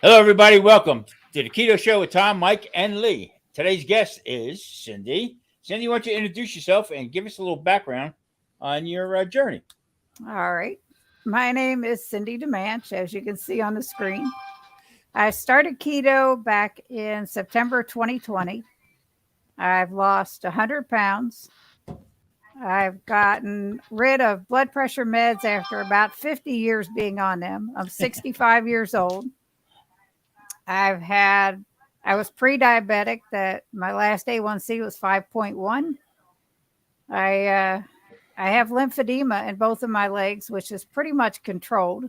Hello, everybody. Welcome to the Keto Show with Tom, Mike, and Lee. Today's guest is Cindy. Cindy, why don't you introduce yourself and give us a little background on your journey? All right. My name is Cindy DeManche, as you can see on the screen. I started keto back in September 2020. I've lost 100 pounds. I've gotten rid of blood pressure meds after about 50 years being on them. I'm 65 years old. I was pre-diabetic. That my last A1C was 5.1. I have lymphedema in both of my legs, which is pretty much controlled.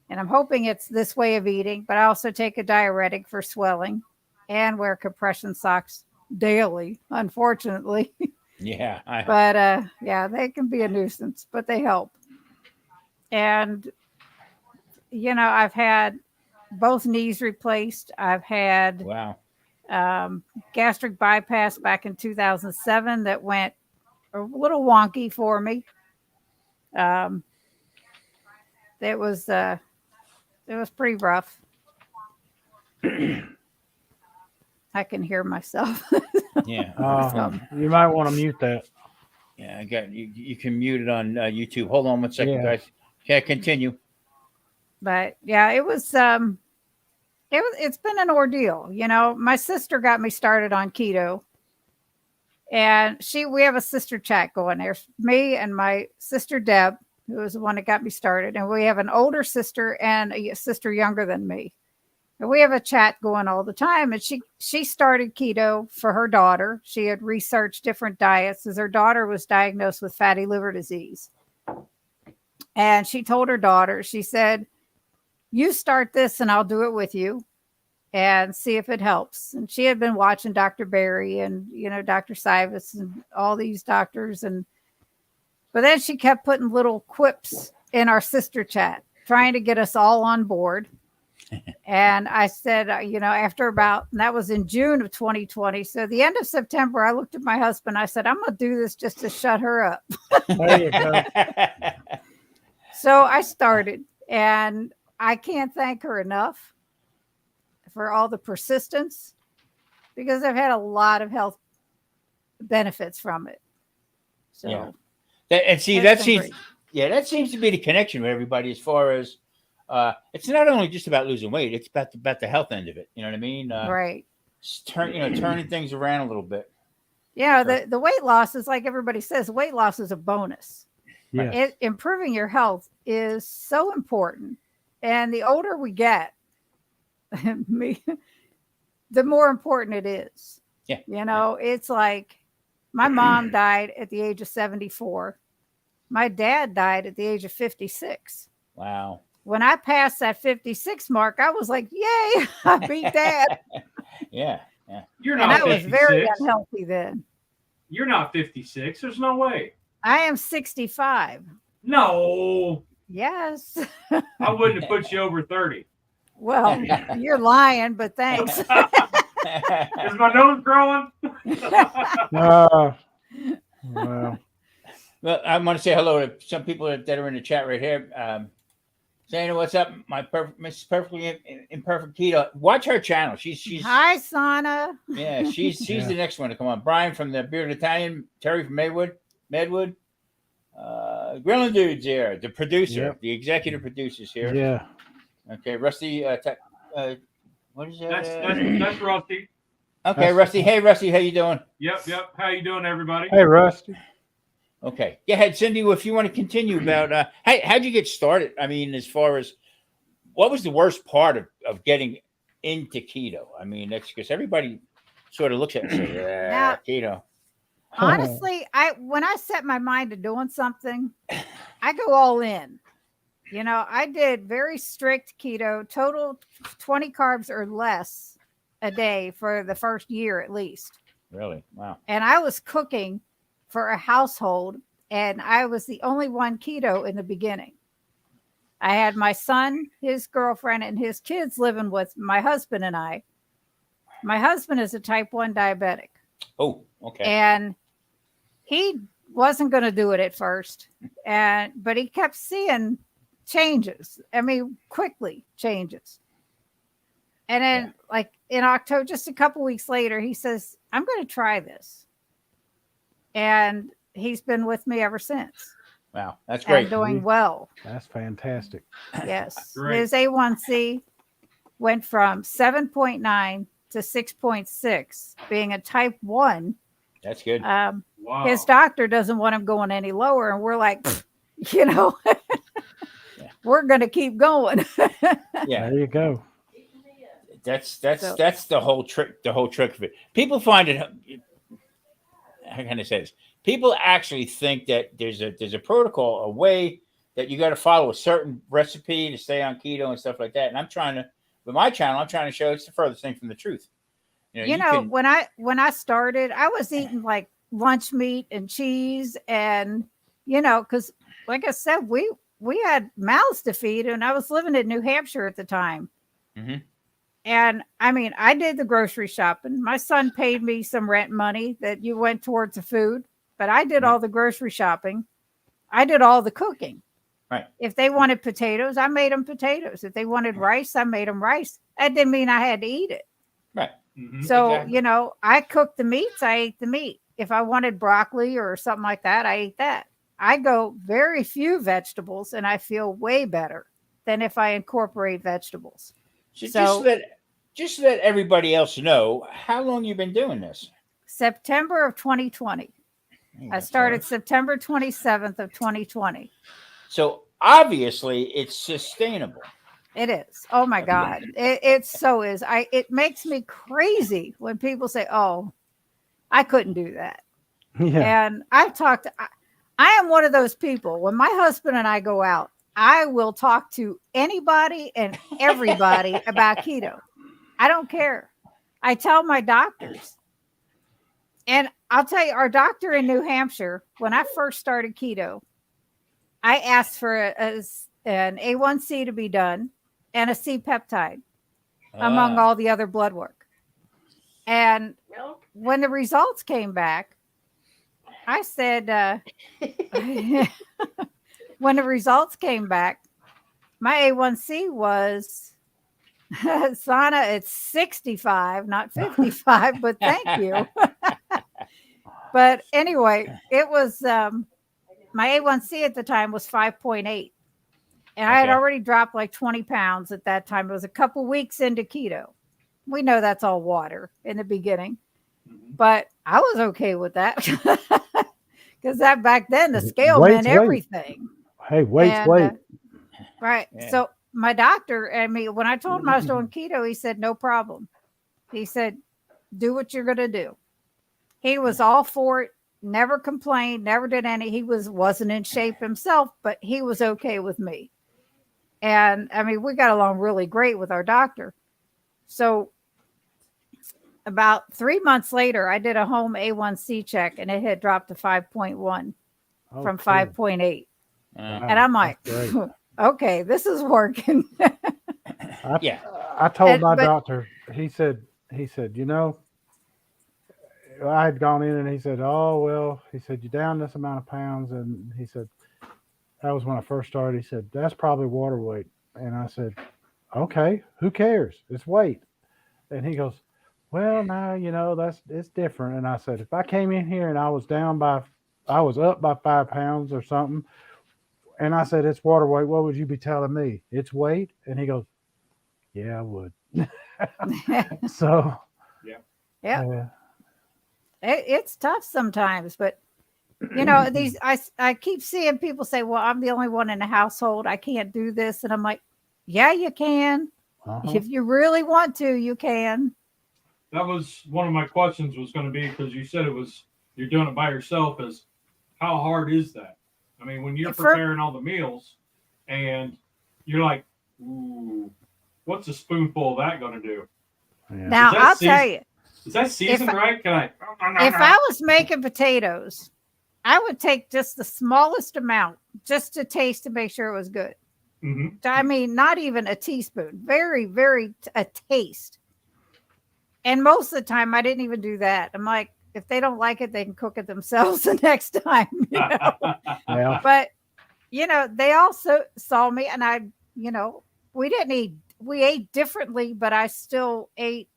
And I'm hoping it's this way of eating, but I also take a diuretic for swelling and wear compression socks daily, unfortunately. Yeah. But they can be a nuisance, but they help. And, I've had both knees replaced. I've had gastric bypass back in 2007 that went a little wonky for me. It was pretty rough. I can hear myself. Yeah. You might want to mute that. Yeah, I got you. You can mute it on YouTube. Hold on 1 second, guys. Okay, continue. But yeah, it's been an ordeal. My sister got me started on keto. And we have a sister chat going. There's me and my sister Deb, who was the one that got me started. And we have an older sister and a sister younger than me. And we have a chat going all the time. And she started keto for her daughter. She had researched different diets as her daughter was diagnosed with fatty liver disease. And she told her daughter, she said, "You start this and I'll do it with you and see if it helps." And she had been watching Dr. Berry and, Dr. Sivas and all these doctors. But then she kept putting little quips in our sister chat, trying to get us all on board. And I said, after and that was in June of 2020. So the end of September, I looked at my husband. I said, "I'm going to do this just to shut her up." There you go. So I started, and I can't thank her enough for all the persistence, because I've had a lot of health benefits from it. So, that seems to be the connection with everybody, as far as it's not only just about losing weight; it's about the health end of it. You know what I mean? Right. Turning things around a little bit. Yeah, the weight loss is, like everybody says, weight loss is a bonus. Yes. Improving your health is so important, and the older we get, the more important it is. Yeah. It's like my mom died at the age of 74. My dad died at the age of 56. Wow. When I passed that 56 mark, I was like, "Yay, I beat Dad." Yeah. You're not. And I 56. was very unhealthy then. You're not 56. There's no way. I am 65. No. Yes. I wouldn't have put you over 30. Well, you're lying, but thanks. Is my nose growing? Well, Well, I want to say hello to some people that are in the chat right here. Saying, "What's up, my Mrs. Perfectly Imperfect Keto?" Watch her channel. She's Hi, Sana. Yeah, she's the next one to come on. Brian from the Bearded Italian, Terry from Medwood. Grilling Dude's here, the producer, the executive producer's here. yeah. Okay, Rusty. What is that? That's Rusty. Okay, Rusty. Hey, Rusty, how you doing? Yep. How you doing, everybody? Hey, Rusty. Okay, go ahead, Cindy. If you want to continue about how'd you get started? I mean, as far as what was the worst part of getting into keto? I mean, that's because everybody sort of looks at it and says, keto. Honestly, when I set my mind to doing something, I go all in. I did very strict keto, total 20 carbs or less a day for the first year at least. Really? Wow. And I was cooking for a household, and I was the only one keto in the beginning. I had my son, his girlfriend, and his kids living with my husband and I. My husband is a type 1 diabetic. Oh, okay. And he wasn't going to do it at first. But he kept seeing changes. I mean, quickly changes. And then, like in October, just a couple weeks later, he says, I'm going to try this. And he's been with me ever since. Wow, that's great. And doing well. That's fantastic. Yes. Great. His A1C went from 7.9 to 6.6, being a type 1. That's good. Wow. His doctor doesn't want him going any lower. And we're like, you know, we're going to keep going. Yeah, There you go. that's the whole trick. The whole trick of it. People find it. How can I say this? People actually think that there's a protocol, a way that you got to follow a certain recipe to stay on keto and stuff like that. And I'm trying to, with my channel, I'm trying to show it's the furthest thing from the truth. You know, When I started, I was eating like lunch meat and cheese, and you know, because like I said, we had mouths to feed, and I was living in New Hampshire at the time. Mm-hmm. And I mean, I did the grocery shopping. My son paid me some rent money that you went towards the food, but I did all the grocery shopping. I did all the cooking. Right. If they wanted potatoes, I made them potatoes. If they wanted rice, I made them rice. That didn't mean I had to eat it. Right. Mhm. So, Exactly. you know, I cooked the meats, I ate the meat. If I wanted broccoli or something like that, I ate that. I go very few vegetables, and I feel way better than if I incorporate vegetables. So just let everybody else know how long you've been doing this. September of 2020. I started September 27th of 2020. So obviously it's sustainable. It is. Oh my God. It so is. It makes me crazy when people say, oh, I couldn't do that. Yeah. And I've talked, I am one of those people. When my husband and I go out, I will talk to anybody and everybody about keto. I don't care. I tell my doctors. And I'll tell you, our doctor in New Hampshire, when I first started keto, I asked for an A1C to be done and a C-peptide among all the other blood work. And when the results came back, I said, when the results came back, my A1C was, Sana, it's 65, not 55, but thank you. But anyway, it was, my A1C at the time was 5.8. And I had already dropped like 20 pounds at that time. It was a couple weeks into keto. We know that's all water in the beginning, but I was okay with that because that back then the scale meant everything. Hey, weight. Right. Yeah. So my doctor, I mean, when I told him I was doing keto, he said, no problem. He said, do what you're going to do. He was all for it. Never complained, never did any. He wasn't in shape himself, but he was okay with me. And I mean, we got along really great with our doctor. So about 3 months later, I did a home A1C check, and it had dropped to 5.1 from 5.8. And I'm like, okay, this is working. I told my doctor, he said, you know, I had gone in and he said, oh, well, he said, you're down this amount of pounds. And he said, that was when I first started. He said, that's probably water weight. And I said, okay, who cares? It's weight. And he goes, well, now, you know, it's different. And I said, if I came in here and I was up by 5 pounds or something, and I said, it's water weight, what would you be telling me? It's weight? And he goes, yeah, I would. So, yeah. It's tough sometimes, but you know, I keep seeing people say, well, I'm the only one in the household. I can't do this. And I'm like, yeah, you can. If you really want to, you can. That was one of my questions was going to be, because you said you're doing it by yourself, is how hard is that? I mean, when you're preparing all the meals and you're like, ooh, what's a spoonful of that going to do? yeah. Now, I'll tell you. Is that seasoned right? Can I? If I was making potatoes, I would take just the smallest amount just to taste to make sure it was good. Mm-hmm. I mean, not even a teaspoon, very, very a taste. And most of the time, I didn't even do that. I'm like, if they don't like it, they can cook it themselves the next time. You know? Yeah. But they also saw me, and I, we ate differently, but I still ate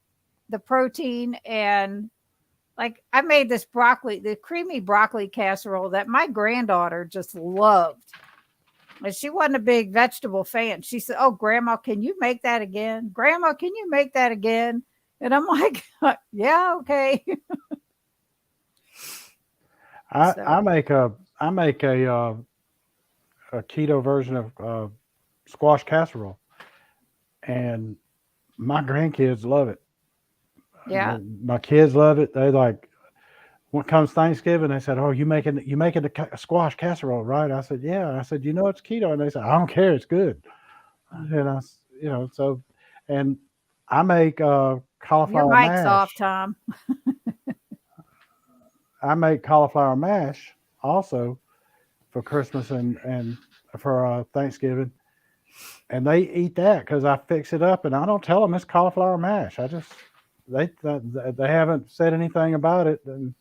the protein. And like, I made this the creamy broccoli casserole that my granddaughter just loved. And she wasn't a big vegetable fan. She said, "Oh, Grandma, can you make that again? Grandma, can you make that again?" And I'm like, "Yeah, okay." I make a keto version of squash casserole, and my grandkids love it. Yeah. My kids love it. They like, when it comes Thanksgiving, they said, "Oh, you making a squash casserole, right?" I said, "Yeah." I said, "It's keto," and they said, "I don't care, it's good." And so, and I make Your cauliflower mic's mash. off, Tom. I make cauliflower mash also for Christmas and for Thanksgiving, and they eat that because I fix it up, and I don't tell them it's cauliflower mash. I just they haven't said anything about it, and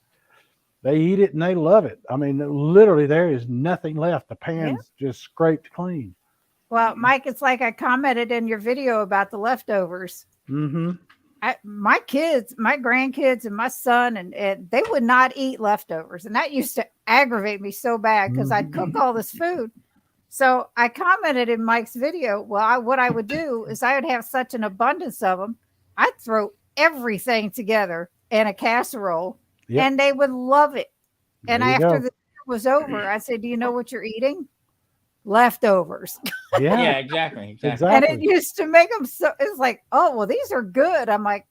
they eat it and they love it. I mean, literally, there is nothing left. The pan's just scraped clean. Well, Mike, it's like I commented in your video about the leftovers. Mm-hmm. My kids, my grandkids, and my son, and they would not eat leftovers. And that used to aggravate me so bad because I'd cook all this food. So I commented in Mike's video, well, what I would do is I would have such an abundance of them. I'd throw everything together in a casserole, and they would love it. And after the dinner was over, I said, "Do you know what you're eating? Leftovers." Yeah, exactly. And it used to make them it's like, "Oh, well, these are good." I'm like,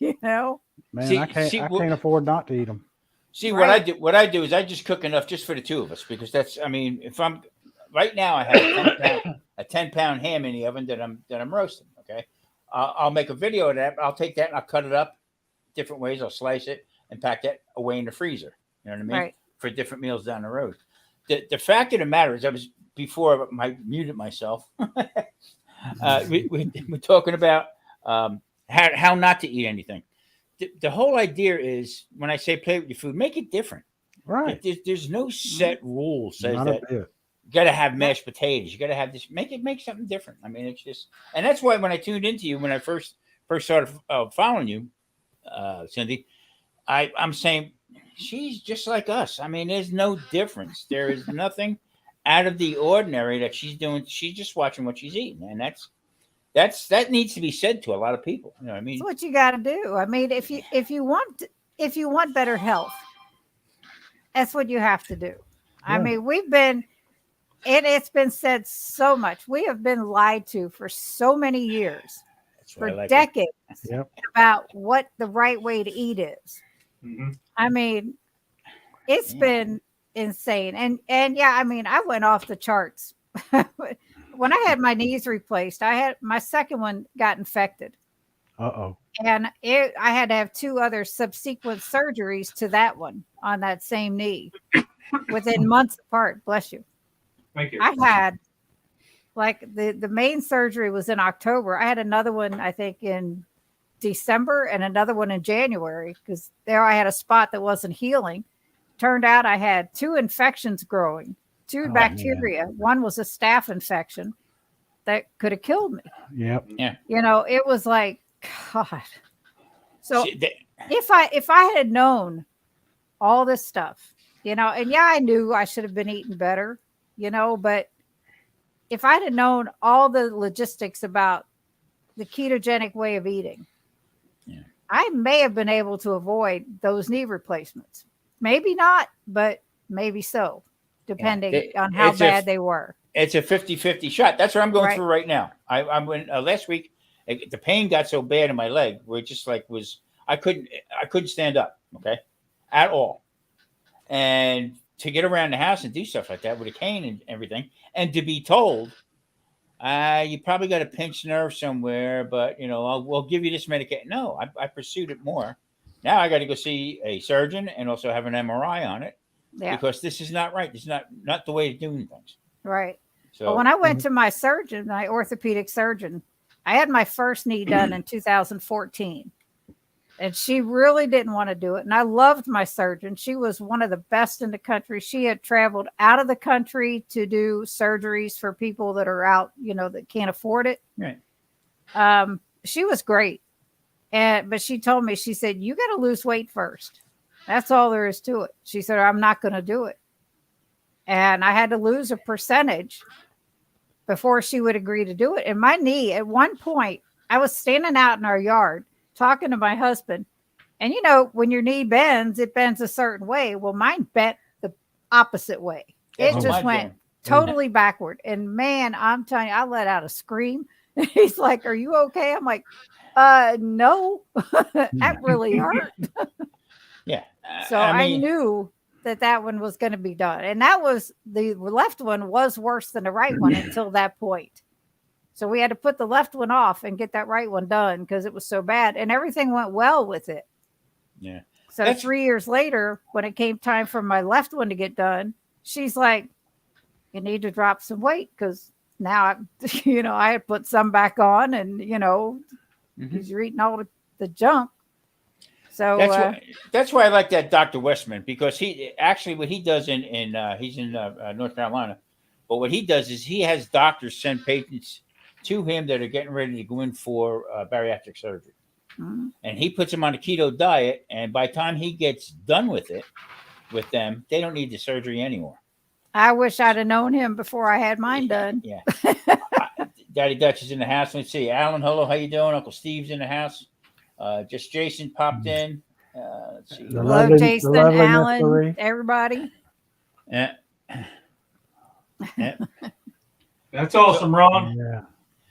man, I can't afford not to eat them. See, what I do is I just cook enough just for the two of us, because that's, I mean, if I'm right now, I have a 10-pound ham in the oven that I'm roasting. Okay. I'll make a video of that. I'll take that and I'll cut it up different ways. I'll slice it and pack that away in the freezer. You know what I mean? Right. For different meals down the road. The fact of the matter is, before I muted myself, we're talking about how not to eat anything. The whole idea is, when I say play with your food, make it different. Right. There's no set rule says Not that you got to have mashed potatoes. You got to have this. Make something different. I mean, it's just, and that's why when I tuned into you, when I first started following you, Cindy, I'm saying she's just like us. I mean, there's no difference. There is nothing out of the ordinary that she's doing. She's just watching what she's eating, and that needs to be said to a lot of people. You know what I mean? That's what you got to do. I mean, if you want better health, that's what you have to do. Yeah. I mean, it's been said so much. We have been lied to for so many years, for decades, about what the right way to eat is. Mm-hmm. I mean, it's been insane. And yeah, I mean, I went off the charts. When I had my knees replaced, I had my second one got infected. Uh-oh. And I had to have 2 other subsequent surgeries to that one on that same knee within months apart. Bless you. Thank you. I had, like, the main surgery was in October. I had another one, I think, in December, and another one in January, because there I had a spot that wasn't healing. Turned out I had 2 infections growing. 2 bacteria. Man. One was a staph infection that could have killed me. Yep. Yeah. It was like, God. So if I had known all this stuff, and I knew I should have been eating better, but if I'd have known all the logistics about the ketogenic way of eating, I may have been able to avoid those knee replacements. Maybe not, but maybe so. Depending on how bad they were. It's a 50-50 shot. That's what I'm going through right now. I went last week. The pain got so bad in my leg where it just I couldn't stand up, at all. And to get around the house and do stuff like that with a cane and everything, and to be told, you probably got a pinched nerve somewhere, but we'll give you this medication. No, I pursued it more. Now I got to go see a surgeon and also have an MRI on it. Yeah. Because this is not right. This is not the way of doing things. Right. So when I went to my surgeon, my orthopedic surgeon, I had my first knee done in 2014. And she really didn't want to do it. And I loved my surgeon. She was one of the best in the country. She had traveled out of the country to do surgeries for people that are out, that can't afford it. Right. She was great. But she told me, she said, you got to lose weight first. That's all there is to it. She said, I'm not going to do it. And I had to lose a percentage before she would agree to do it. And my knee, at one point, I was standing out in our yard talking to my husband. And when your knee bends, it bends a certain way. Well, mine bent the opposite way. It just went totally backward. And man, I'm telling you, I let out a scream. He's like, are you okay? I'm like, no, that really hurt. Yeah. So I knew that one was going to be done. And that was, the left one was worse than the right one until that point. So we had to put the left one off and get that right one done because it was so bad. And everything went well with it. Yeah. So 3 years later, when it came time for my left one to get done, she's like, you need to drop some weight because now, I had put some back on and, because you're eating all the junk. So that's why I like that Dr. Westman, because what he does he's in North Carolina, but what he does is he has doctors send patients to him that are getting ready to go in for bariatric surgery. Mm-hmm. And he puts them on a keto diet. And by the time he gets done with them, they don't need the surgery anymore. I wish I'd have known him before I had mine done. Yeah. Daddy Dutch is in the house. Let's see. Alan, hello. How you doing? Uncle Steve's in the house. Just Jason popped in. Let's see. Hello, Jason, Alan, everybody. Yeah. That's awesome, Ron. Yeah.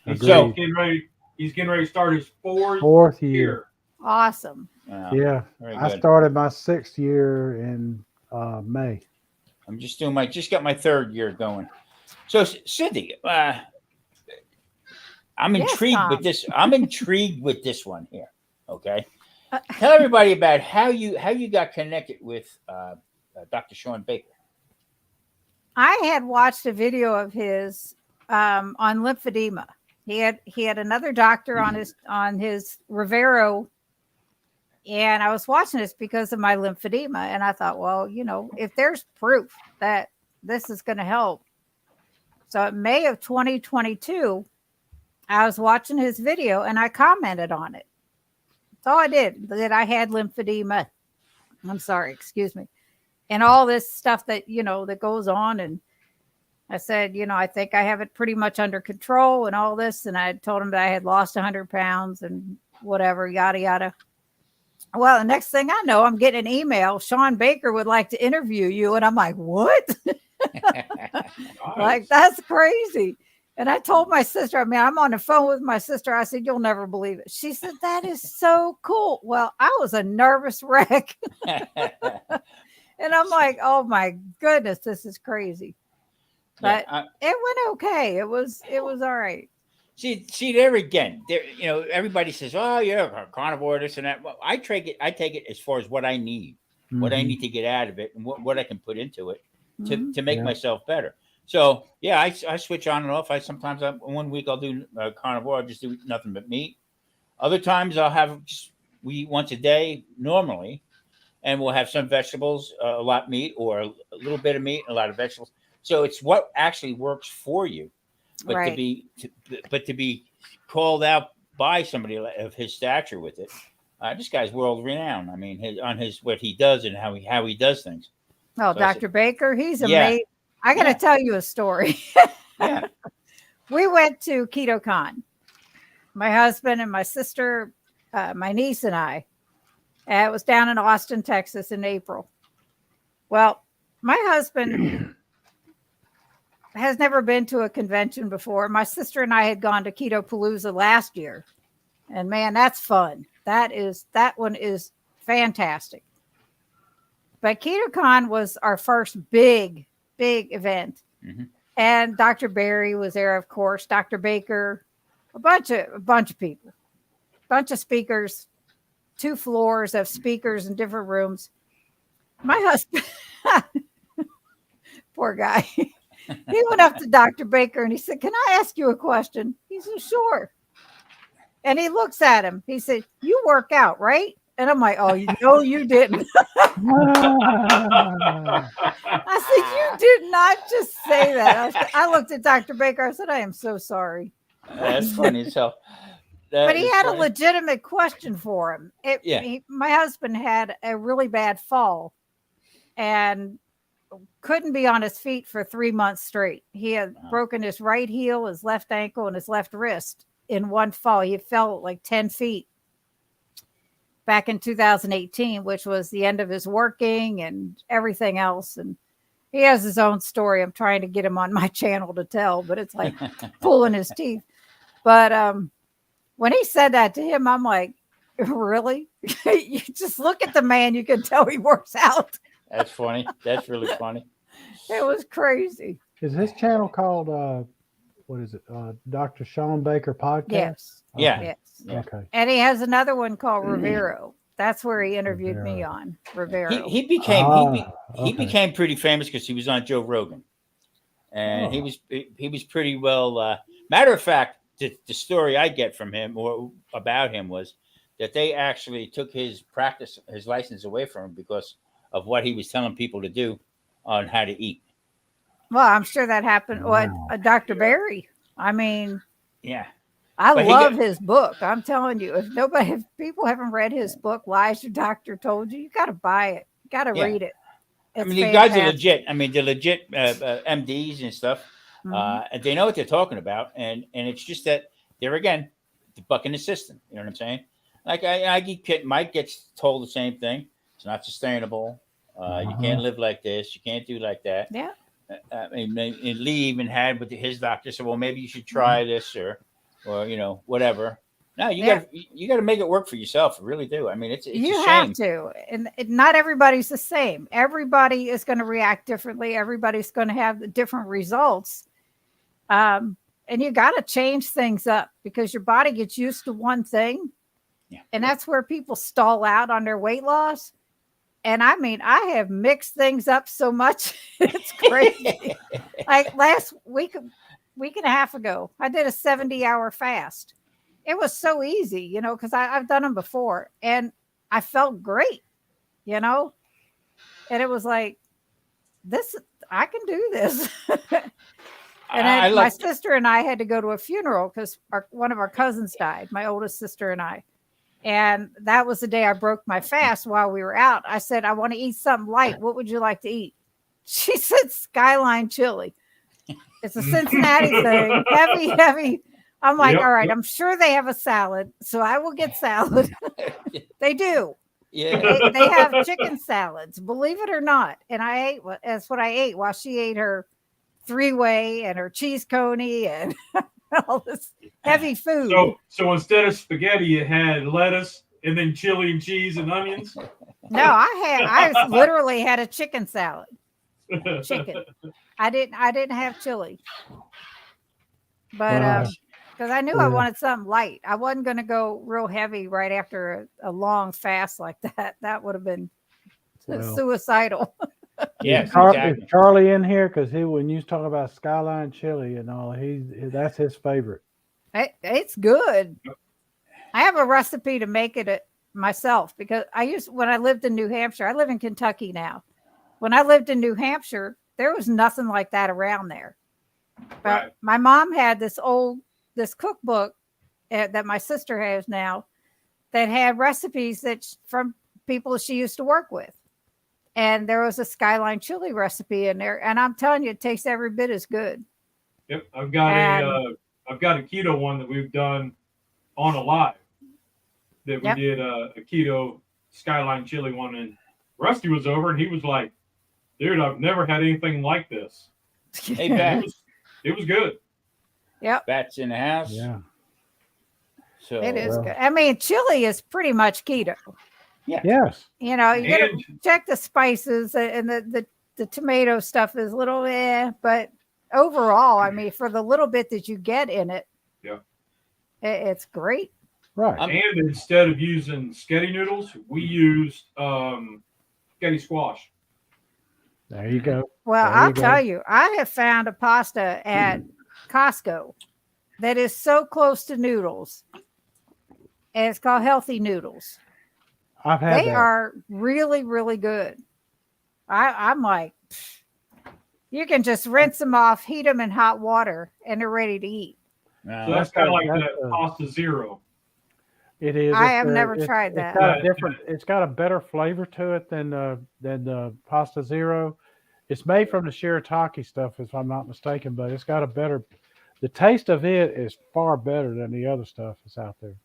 He's getting ready to start his fourth year. Awesome. Yeah. I started my 6th year in May. I'm just got my 3rd year going. So Cindy, I'm intrigued with this. I'm intrigued with this one here. Okay. Tell everybody about how you got connected with Dr. Sean Baker. I had watched a video of his on lymphedema. He had another doctor on his Rivero, and I was watching this because of my lymphedema, and I thought, well, if there's proof that this is going to help. So in May of 2022, I was watching his video and I commented on it. That's all I did, that I had lymphedema. I'm sorry, excuse me. And all this stuff that, that goes on. And I said, I think I have it pretty much under control and all this. And I told him that I had lost 100 pounds and whatever, yada, yada. Well, the next thing I know, I'm getting an email. Sean Baker would like to interview you. And I'm like, what? Like, that's crazy. And I told my sister, I'm on the phone with my sister. I said, you'll never believe it. She said, that is so cool. Well, I was a nervous wreck. And I'm like, oh my goodness, this is crazy. But it went okay. It was all right. See there again. Everybody says, "Oh, you're carnivore, this and that." Well, I take it as far as what I need, what I need to get out of it, and what I can put into it to make myself better. So I switch on and off. Sometimes 1 week I'll do carnivore. I'll just do nothing but meat. Other times we eat once a day normally, and we'll have some vegetables, a lot of meat, or a little bit of meat, and a lot of vegetables. So it's what actually works for you. But right. to be called out by somebody of his stature with it, this guy's world renowned. I mean, what he does and how he does things. Oh, so Dr. Baker, he's amazing. I got to tell you a story. Yeah. We went to KetoCon. My husband and my sister, my niece and I. It was down in Austin, Texas in April. Well, my husband has never been to a convention before. My sister and I had gone to Keto Palooza last year. And man, that's fun. That one is fantastic. But KetoCon was our first big event. Mm-hmm. And Dr. Barry was there, of course, Dr. Baker, a bunch of people, bunch of speakers, 2 floors of speakers in different rooms. My husband, poor guy, he went up to Dr. Baker and he said, "Can I ask you a question?" He said, "Sure." And he looks at him. He said, "You work out, right?" And I'm like, oh, no, you didn't. I said, you did not just say that. I looked at Dr. Baker. I said, I am so sorry. That's funny as hell. But he had a legitimate question for him. My husband had a really bad fall and couldn't be on his feet for 3 months straight. He had broken his right heel, his left ankle, and his left wrist in one fall. He fell like 10 feet back in 2018, which was the end of his working and everything else. And he has his own story. I'm trying to get him on my channel to tell, but it's like pulling his teeth. But when he said that to him, I'm like, really? You just look at the man. You can tell he works out. That's funny. That's really funny. It was crazy. Is his channel called, what is it? Dr. Sean Baker Podcast? Yes. Okay. Yeah. Yes. Okay. And he has another one called Rivero. That's where he interviewed me on Rivero. He became pretty famous because he was on Joe Rogan, and he was pretty well. Matter of fact, the story I get from him or about him was that they actually took his license away from him because of what he was telling people to do on how to eat. Well, I'm sure that happened. Wow. Dr. Barry. I mean, yeah. I love his book. I'm telling you, if people haven't read his book, Lies Your Doctor Told You, you got to buy it. You got to read it. It's the guys are legit. I mean, they're legit MDs and stuff. And they know what they're talking about. And it's just that they're, again, the buck in the system. You know what I'm saying? Like Mike gets told the same thing. It's not sustainable. You can't live like this. You can't do like that. Yeah. And Lee even had with his doctor said, well, maybe you should try this or whatever. No, you got to make it work for yourself. You really do. I mean, it's you a shame. have to, and not everybody's the same. Everybody is going to react differently. Everybody's going to have different results. And you got to change things up because your body gets used to one thing. Yeah. And that's where people stall out on their weight loss. And I mean, I have mixed things up so much. It's crazy. Like last week and a half ago, I did a 70-hour fast. It was so easy, because I've done them before and I felt great, and it was like, I can do this. And my sister and I had to go to a funeral because one of our cousins died, my oldest sister and I. And that was the day I broke my fast while we were out. I said, I want to eat something light. What would you like to eat? She said, Skyline chili. It's a Cincinnati thing. Heavy. I'm like, all right, I'm sure they have a salad. So I will get salad. They do. Yeah. They have chicken salads, believe it or not. And that's what I ate while she ate her 3-way and her cheese coney and all this heavy food. So instead of spaghetti, you had lettuce and then chili and cheese and onions. No, I literally had a chicken salad. Chicken. I didn't have chili, but because I knew I wanted something light. I wasn't going to go real heavy right after a long fast like that. That would have been suicidal. Yes, Is Charlie in here? Because when you was talking about Skyline chili and all, that's his favorite. It's good. I have a recipe to make it myself because when I lived in New Hampshire. I live in Kentucky now. When I lived in New Hampshire, there was nothing like that around there. But my mom had this cookbook that my sister has now that had recipes from people she used to work with. And there was a Skyline chili recipe in there. And I'm telling you, it tastes every bit as good. Yep. I've got a keto one that we've done on a live that we did a keto Skyline chili one. And Rusty was over and he was like, dude, I've never had anything like this. Hey, Bat. It was good. Yep. Bat's in the house. Yeah. So it is good. I mean, chili is pretty much keto. Yeah. Yes. You got to check the spices and the tomato stuff is a little but overall, I mean, for the little bit that you get in it, it's great. Right. And instead of using sketty noodles, we used sketty squash. There you go. Well, I'll tell you, I have found a pasta at Costco that is so close to noodles. And it's called Healthy Noodles. I've had They that. are really, really good. I'm like, you can just rinse them off, heat them in hot water, and they're ready to eat. No. So that's kind of like that's that pasta zero. It is. I have never tried that. It's got a different. It's got a better flavor to it than the pasta zero. It's made from the shirataki stuff, if I'm not mistaken, but it's got a better. The taste of it is far better than the other stuff that's out there.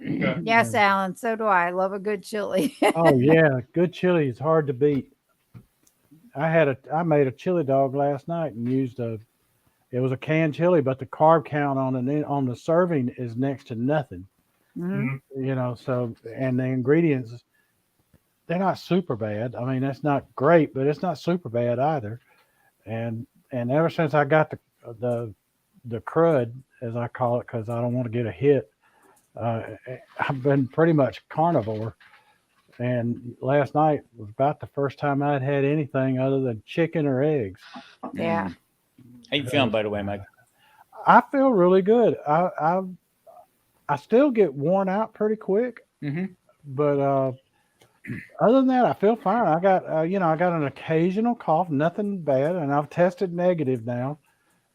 Okay. Yes, Alan. So do I. I love a good chili. Oh yeah, good chili is hard to beat. I made a chili dog last night and used it was a canned chili, but the carb count on the serving is next to nothing. Mhm. You know, so and the ingredients, they're not super bad. I mean, that's not great, but it's not super bad either. And ever since I got the crud, as I call it, because I don't want to get a hit, I've been pretty much carnivore. And last night was about the first time I'd had anything other than chicken or eggs. Yeah. How you feeling, by the way, Mike? I feel really good. I still get worn out pretty quick, but other than that, I feel fine. I got I got an occasional cough, nothing bad, and I've tested negative now.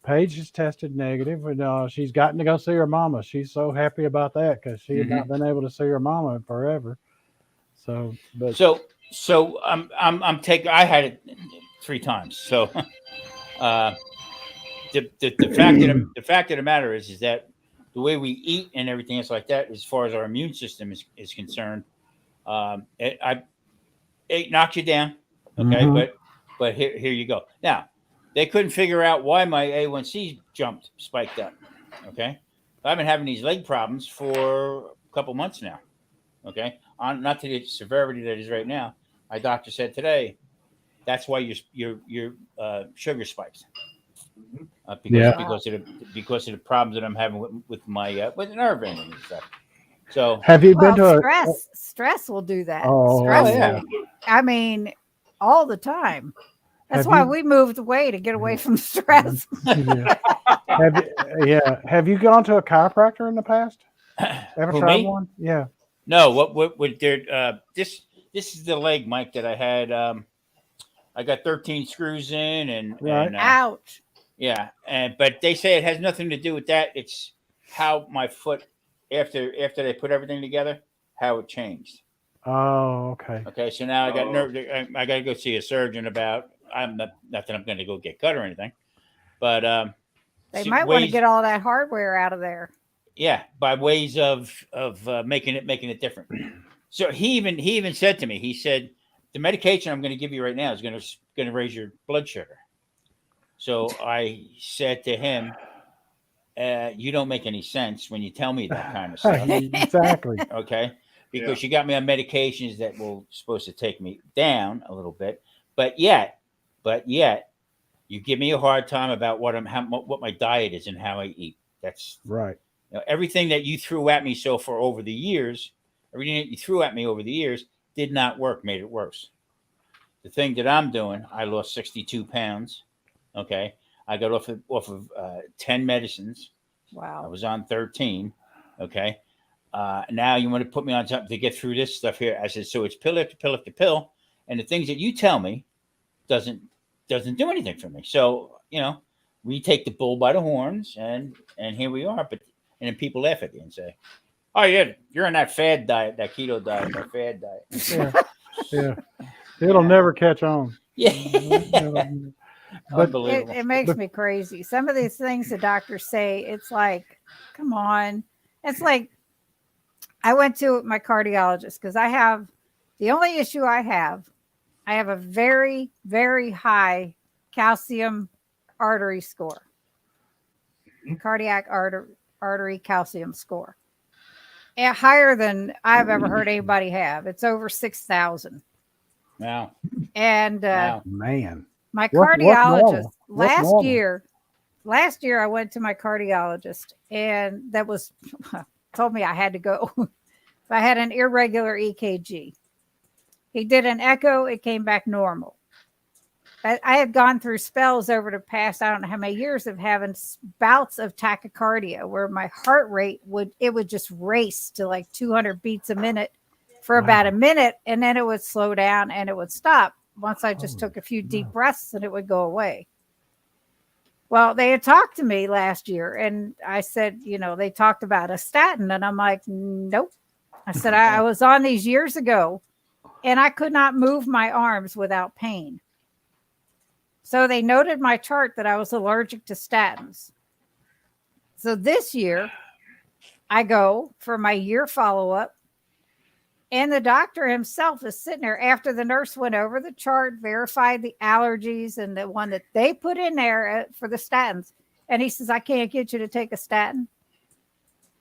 Paige has tested negative, and she's gotten to go see her mama. She's so happy about that because she had not been able to see her mama in forever. So I'm taking. I had it 3 times. So the fact of the matter is that the way we eat and everything else like that, as far as our immune system is concerned, it knocks you down. Okay, but here you go. Now they couldn't figure out why my A1C spiked up. Okay, I've been having these leg problems for a couple months now. Okay, not to the severity that is right now. My doctor said today that's why your sugar spikes because of the problems that I'm having with my with the nerve ending and stuff. So have you been to stress will do that. Oh, Stress yeah. I mean, all the time. That's why we moved away to get away from stress. Have you gone to a chiropractor in the past? Ever tried one? Yeah. No. What did this is the leg, Mike, that I had. I got 13 screws in and ouch. Yeah, but they say it has nothing to do with that. It's how my foot after they put everything together, how it changed. Oh, okay. Okay, so now I got nerve. I got to go see a surgeon about. I'm not that I'm going to go get cut or anything, but they might want to get all that hardware out of there. Yeah, by ways of making it different. So he even said to me, he said, the medication I'm going to give you right now is going to raise your blood sugar. So I said to him, you don't make any sense when you tell me that kind of stuff. Exactly. Okay. Because you got me on medications that will supposed to take me down a little bit, but yet you give me a hard time about what my diet is and how I eat. That's right. Everything that you threw at me over the years did not work, made it worse. The thing that I'm doing, I lost 62 pounds. Okay. I got off of 10 medicines. Wow. I was on 13. Okay. Now you want to put me on something to get through this stuff here. I said, so it's pill after pill after pill. And the things that you tell me doesn't do anything for me. So, we take the bull by the horns and here we are. And then people laugh at you and say, oh yeah, you're on that fad diet, that keto diet, that fad diet. Yeah. It'll never catch on. Yeah. But it makes me crazy. Some of these things the doctors say, it's like, come on. It's like, I went to my cardiologist because the only issue I have a very, very high calcium artery score, cardiac artery calcium score. And higher than I've ever heard anybody have. It's over 6,000. Wow. And man, my cardiologist last year I went to my cardiologist and that was told me I had to go. I had an irregular EKG. He did an echo, it came back normal. I had gone through spells over the past, I don't know how many years of having bouts of tachycardia where my heart rate would just race to like 200 beats a minute for about a minute, and then it would slow down and it would stop once I just took a few deep breaths, and it would go away. Well, they had talked to me last year, and I said, they talked about a statin, and I'm like, nope. I said, I was on these years ago, and I could not move my arms without pain. So they noted my chart that I was allergic to statins. So this year, I go for my year follow-up, and the doctor himself is sitting there after the nurse went over the chart, verified the allergies and the one that they put in there for the statins. And he says, I can't get you to take a statin.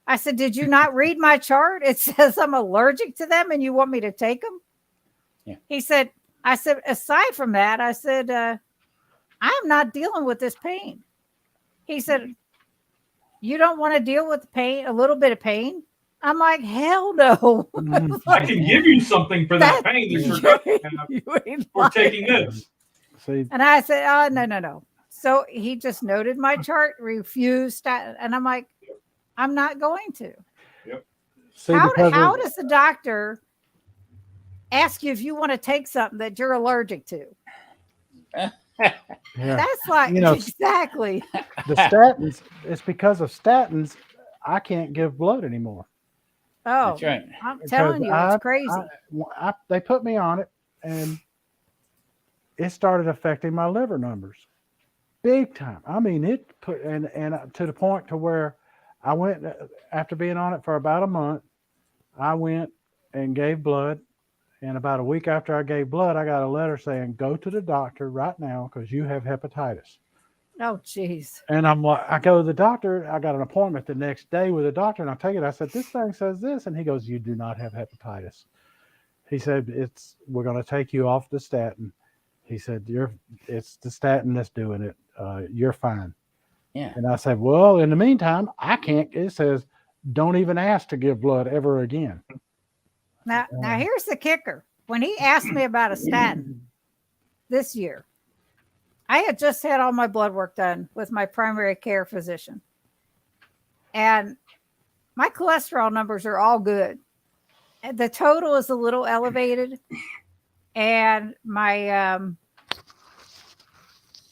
I said, did you not read my chart? It says I'm allergic to them and you want me to take them? Yeah. I said, aside from that, I said, I'm not dealing with this pain. He said, you don't want to deal with the pain, a little bit of pain? I'm like, hell no. I can give you something for that pain that you're going to have for taking this. See, and I said, oh, no. So he just noted my chart, refused. And I'm like, I'm not going to. Yep. See, how does the doctor ask you if you want to take something that you're allergic to? Yeah. That's like, exactly. The statins, it's because of statins, I can't give blood anymore. Oh, that's right. I'm telling you, it's crazy. They put me on it, and it started affecting my liver numbers big time. I mean, it put and to the point to where I went, after being on it for about a month, I went and gave blood. And about a week after I gave blood, I got a letter saying, go to the doctor right now because you have hepatitis. Oh, geez. And I'm like, I go to the doctor. I got an appointment the next day with the doctor, and I take it. I said, this thing says this. And he goes, you do not have hepatitis. He said, we're going to take you off the statin. He said, it's the statin that's doing it. You're fine. Yeah. And I said, well, in the meantime, I can't. It says, don't even ask to give blood ever again. Now here's the kicker. When he asked me about a statin this year, I had just had all my blood work done with my primary care physician. And my cholesterol numbers are all good. The total is a little elevated. And my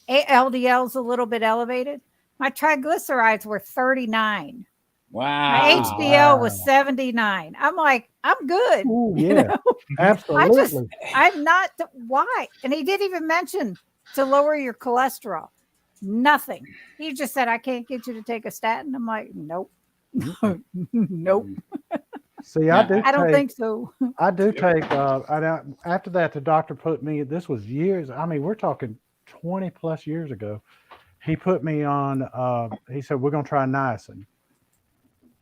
LDL is a little bit elevated. My triglycerides were 39. Wow. My HDL was 79. I'm like, I'm good. Ooh, yeah, absolutely. I'm not. Why? And he didn't even mention to lower your cholesterol. Nothing. He just said, I can't get you to take a statin. I'm like, nope. Nope. See, I don't think so. I do take, after that, the doctor put me, this was years. I mean, we're talking 20 plus years ago. He put me on, he said, we're going to try niacin.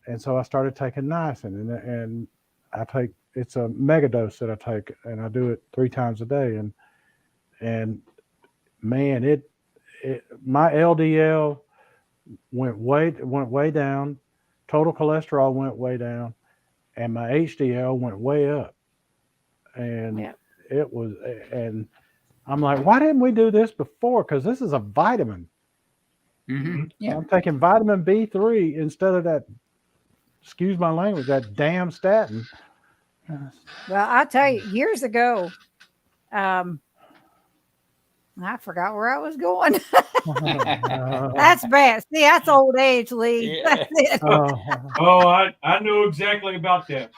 And so I started taking niacin, and I take, it's a mega dose that I take, and I do it 3 times a day. And man, my LDL went way down, total cholesterol went way down, and my HDL went way up. And it was, and I'm like, why didn't we do this before? Because this is a vitamin. Mm-hmm. Yeah. I'm taking vitamin B3 instead of that, excuse my language, that damn statin. Well, I'll tell you, years ago, I forgot where I was going. That's bad. See, that's old age, Lee. Yeah. That's it. I know exactly about that.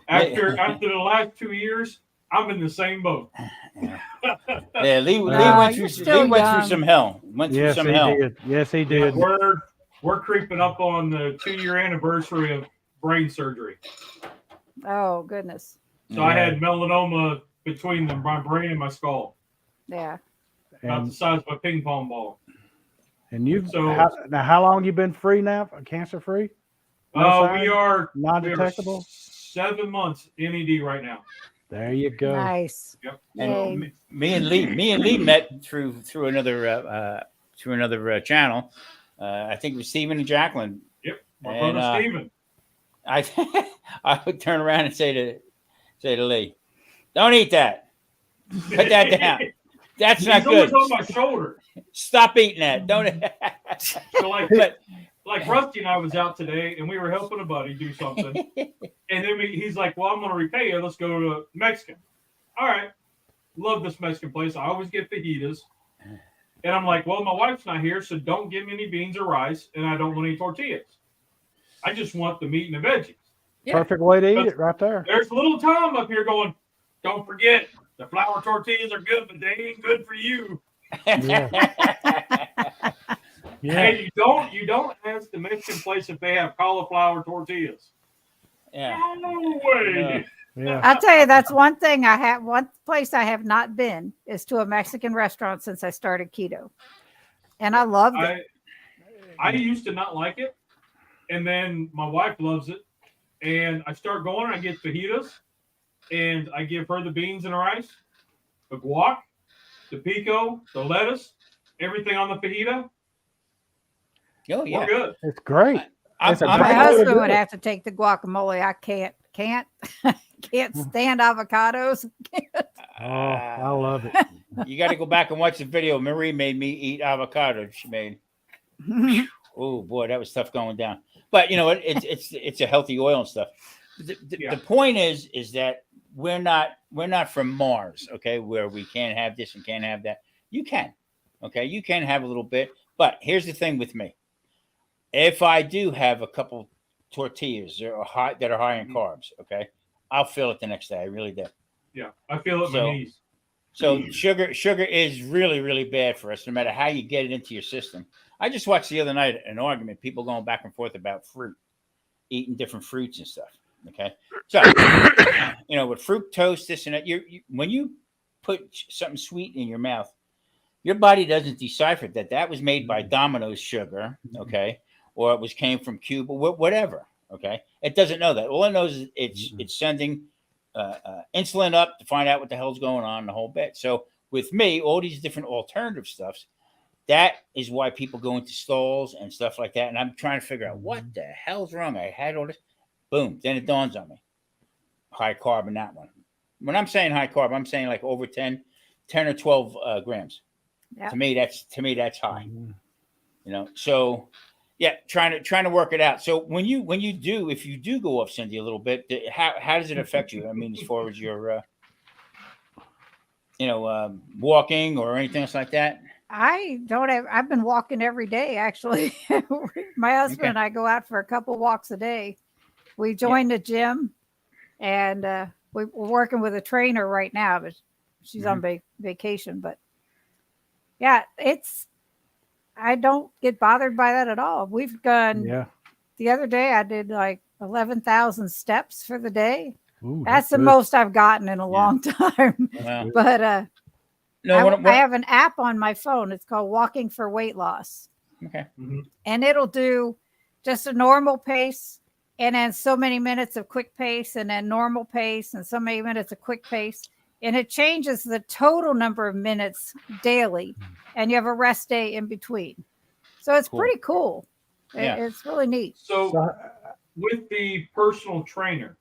After the last 2 years, I'm in the same boat. Yeah, Lee went through some hell. Yes, he did. Yes, he did. We're creeping up on the 2-year anniversary of brain surgery. Oh, goodness. So I had melanoma between my brain and my skull. Yeah. About the size of a ping pong ball. And how long you been free now? Cancer free? We are non-detectable. 7 months NED right now. There you go. Nice. Yep. And me and Lee met through another channel. I think it was Stephen and Jacqueline. Yep. My brother Stephen. I would turn around and say to Lee, "Don't eat that. Put that down. That's not good. He's always on my shoulder. Stop eating that. Don't." So like Rusty and I was out today, and we were helping a buddy do something, and then he's like, "Well, I'm going to repay you. Let's go to Mexican." All right, love this Mexican place. I always get fajitas, and I'm like, "Well, my wife's not here, so don't give me any beans or rice, and I don't want any tortillas. I just want the meat and the veggies." Yeah. Perfect way to eat it, right there. There's little Tom up here going, "Don't forget, the flour tortillas are good, but they ain't good for you." Yeah. Yeah. Hey, you don't ask the Mexican place if they have cauliflower tortillas. Yeah. No way. Yeah. I'll tell you, that's one place I have not been is to a Mexican restaurant since I started keto. And I loved it. I used to not like it. And then my wife loves it. And I start going and I get fajitas. And I give her the beans and the rice, the guac, the pico, the lettuce, everything on the fajita. Oh, yeah. We're good. It's great. My husband would have to take the guacamole. I can't stand avocados. I love it. You got to go back and watch the video. Marie made me eat avocado. She made. Oh boy, that was tough going down. But you know, it's a healthy oil and stuff. The point is that we're not from Mars, okay, where we can't have this and can't have that. You can, okay, you can have a little bit. But here's the thing with me. If I do have a couple tortillas that are high in carbs, okay, I'll feel it the next day. I really do. Yeah, I feel it in my knees. So sugar is really, really bad for us, no matter how you get it into your system. I just watched the other night an argument, people going back and forth about fruit, eating different fruits and stuff. Okay, so you know, with fructose, this and that, when you put something sweet in your mouth, your body doesn't decipher that was made by Domino's sugar, okay, or it came from Cuba, whatever. Okay, it doesn't know that. All it knows is it's sending insulin up to find out what the hell's going on, the whole bit. So with me, all these different alternative stuffs, that is why people go into stalls and stuff like that. And I'm trying to figure out what the hell's wrong. I had all this. Boom. Then it dawns on me. High carb in that one. When I'm saying high carb, I'm saying like over 10 or 12 grams. Yep. To me, that's high. You know, so yeah, trying to work it out. So if you do go off, Cindy, a little bit, how does it affect you? I mean, as far as your, walking or anything else like that? I've been walking every day, actually. My husband and I go out for a couple walks a day. We joined the gym, and we're working with a trainer right now, but she's on vacation. But yeah, I don't get bothered by that at all. We've gone, the other day I did like 11,000 steps for the day. Ooh, that's the most I've gotten in a long time. Wow. But I have an app on my phone. It's called Walking for Weight Loss. Okay. And it'll do just a normal pace, and then so many minutes of quick pace, and then normal pace, and so many minutes of quick pace. And it changes the total number of minutes daily, and you have a rest day in between. So it's pretty cool. Yeah. It's really neat. So with the personal trainer,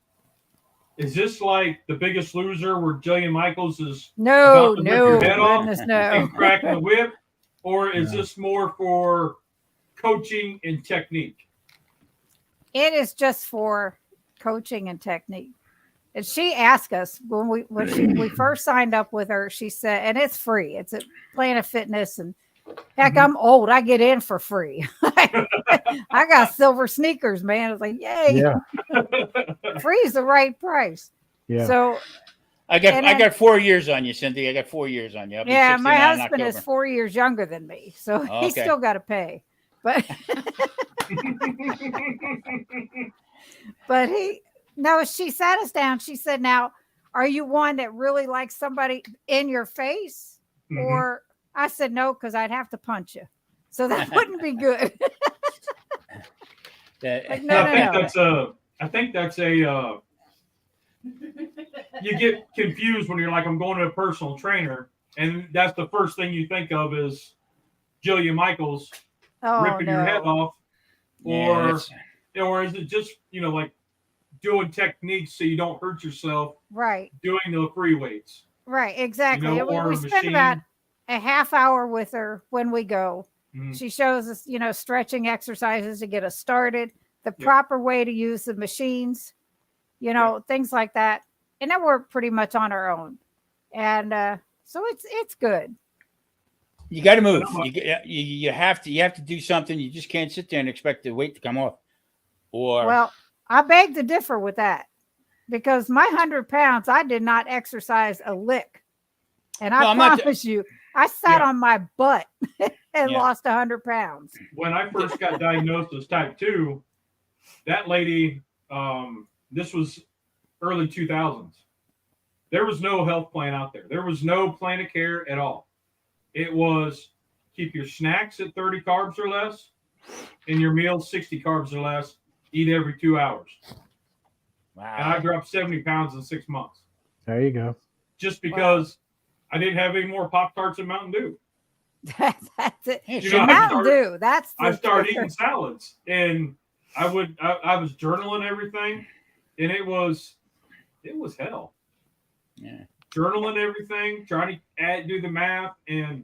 is this like The Biggest Loser where Jillian Michaels is no, rip your head off no. and cracking the whip? Or is this more for coaching and technique? It is just for coaching and technique. And she asked us when we first signed up with her, she said, and it's free. It's a Planet Fitness, and heck, I'm old. I get in for free. I got silver sneakers, man. It's like, yay. Yeah. Free is the right price. Yeah. So I got 4 years on you, Cindy. I got 4 years on you. Yeah, my husband is 4 years younger than me, so he's still got to pay. But she sat us down. She said, "Now, are you one that really likes somebody in your face?" Or I said, "No, because I'd have to punch you, so that wouldn't be good." I think that's a. You get confused when you're like, I'm going to a personal trainer, and that's the first thing you think of is Jillian Michaels ripping your head off, or is it just like doing techniques so you don't hurt yourself, right? Doing the free weights, right? Exactly. We spend about a half hour with her when we go, She shows us, stretching exercises to get us started, the proper way to use the machines, things like that. And then we're pretty much on our own. And so it's good. You got to move. You have to do something. You just can't sit there and expect the weight to come off. Well, I beg to differ with that, because my 100 pounds, I did not exercise a lick. And I promise you, I sat on my butt and lost 100 pounds. When I first got diagnosed as type 2, that lady, this was early 2000s. There was no health plan out there. There was no plan of care at all. It was keep your snacks at 30 carbs or less and your meals 60 carbs or less. Eat every 2 hours. Wow. And I dropped 70 pounds in 6 months. There you go. Just because I didn't have any more Pop-Tarts and Mountain Dew. That's it. Mountain Dew. I started eating salads, and I was journaling everything, and it was hell. Yeah. Journaling everything, trying to do the math, and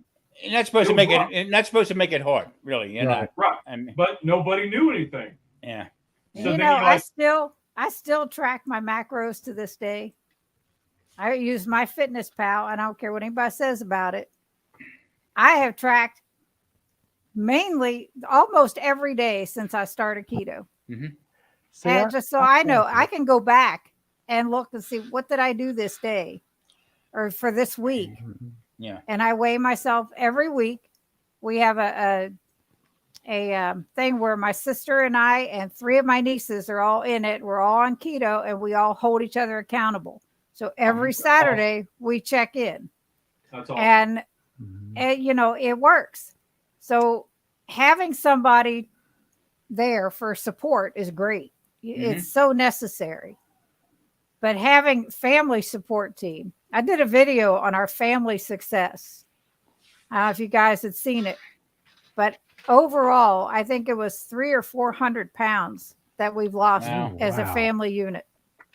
that's supposed to make it. And that's supposed to make it hard, really. Right. I mean, but nobody knew anything. Yeah. So I still track my macros to this day. I use my Fitness Pal. I don't care what anybody says about it. I have tracked mainly almost every day since I started keto. See, and just so I know, I can go back and look and see what did I do this day or for this week. Yeah. And I weigh myself every week. We have a thing where my sister and I and 3 of my nieces are all in it. We're all on keto and we all hold each other accountable. So every Saturday we check in. That's awesome. And it works. So having somebody there for support is great. It's so necessary. But having family support team, I did a video on our family success. I don't know if you guys had seen it, but overall, I think it was 300 or 400 pounds that we've lost as a family unit.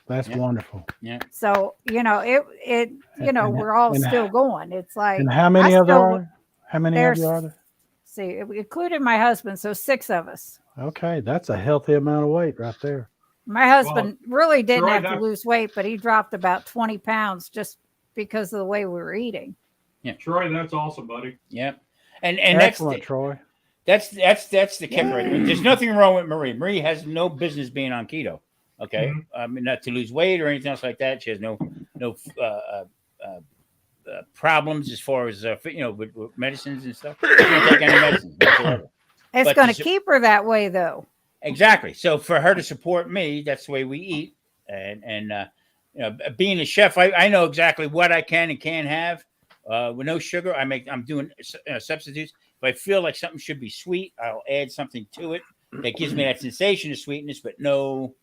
That's wonderful. Yeah. So, we're all still going. It's like, and how many of you are there? See, it included my husband. So 6 of us. Okay. That's a healthy amount of weight right there. My husband really didn't have to lose weight, but he dropped about 20 pounds just because of the way we were eating. Yeah. Troy, that's awesome, buddy. Yeah. And excellent, Troy. That's the kick right there. There's nothing wrong with Marie. Marie has no business being on keto. Okay. I mean, not to lose weight or anything else like that. She has no problems as far as with medicines and stuff. She don't take any medicines whatsoever. It's going to keep her that way, though. Exactly. So for her to support me, that's the way we eat. And being a chef, I know exactly what I can and can't have with no sugar. I'm doing substitutes. If I feel like something should be sweet, I'll add something to it that gives me that sensation of sweetness, but no,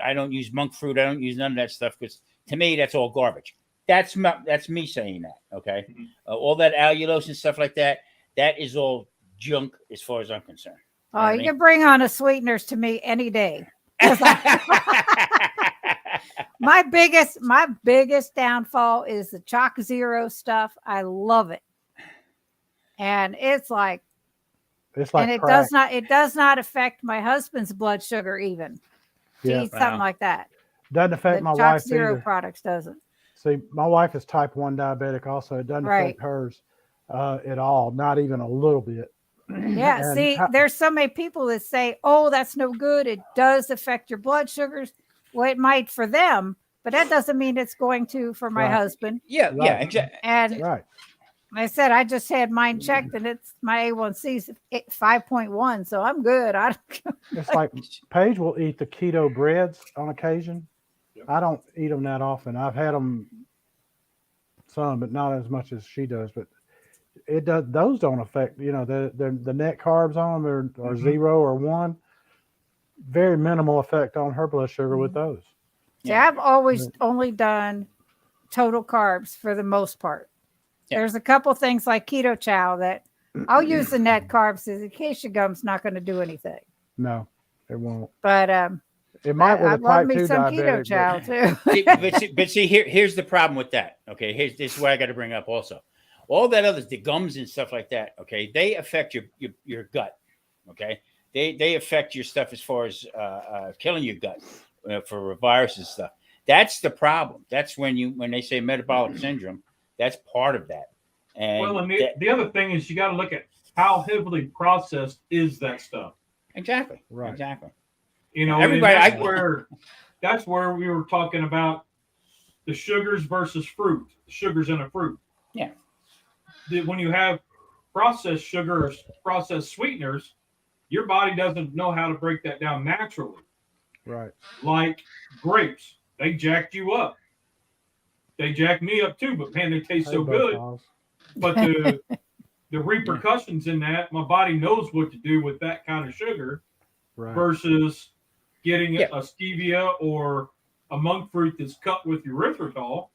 I don't use monk fruit. I don't use none of that stuff because to me, that's all garbage. That's me saying that. Okay. All that allulose and stuff like that, that is all junk as far as I'm concerned. Oh, you can bring on a sweeteners to me any day. My biggest downfall is the Chalk Zero stuff. I love it. And it does not affect my husband's blood sugar even. To eat something like that. Doesn't affect my Chalk wife Zero either. products doesn't. See, my wife is type 1 diabetic also. It doesn't affect hers at all, not even a little bit. Yeah, there's so many people that say, oh, that's no good. It does affect your blood sugars. Well, it might for them, but that doesn't mean it's going to for my husband. Yeah, exactly. And I said, I just had mine checked and it's my A1C's 5.1, so I'm good. It's like Paige will eat the keto breads on occasion. I don't eat them that often. I've had them some, but not as much as she does. But it does; those don't affect. The net carbs on them are 0 or 1. Very minimal effect on her blood sugar with those. Yeah, I've always only done total carbs for the most part. Yeah. There's a couple things like keto chow that I'll use the net carbs. The acacia gum's not going to do anything. No, it won't. But it might with a type 2 some diabetic. Keto chow too. but see, here's the problem with that. Okay, this is what I got to bring up also. all that other, the gums and stuff like that. Okay. They affect your gut. Okay. They affect your stuff as far as killing your gut for viruses and stuff. That's the problem. That's when they say metabolic syndrome, that's part of that. And the other thing is you got to look at how heavily processed is that stuff. Exactly. Right. Exactly. You know, everybody. That's where we were talking about the sugars versus fruit. Sugars in a fruit. Yeah. When you have processed sugars, processed sweeteners, your body doesn't know how to break that down naturally. Right. Like grapes, they jacked you up. They jacked me up too, but man, they taste so good. But the repercussions in that, my body knows what to do with that kind of sugar versus getting a stevia or a monk fruit that's cut with erythritol.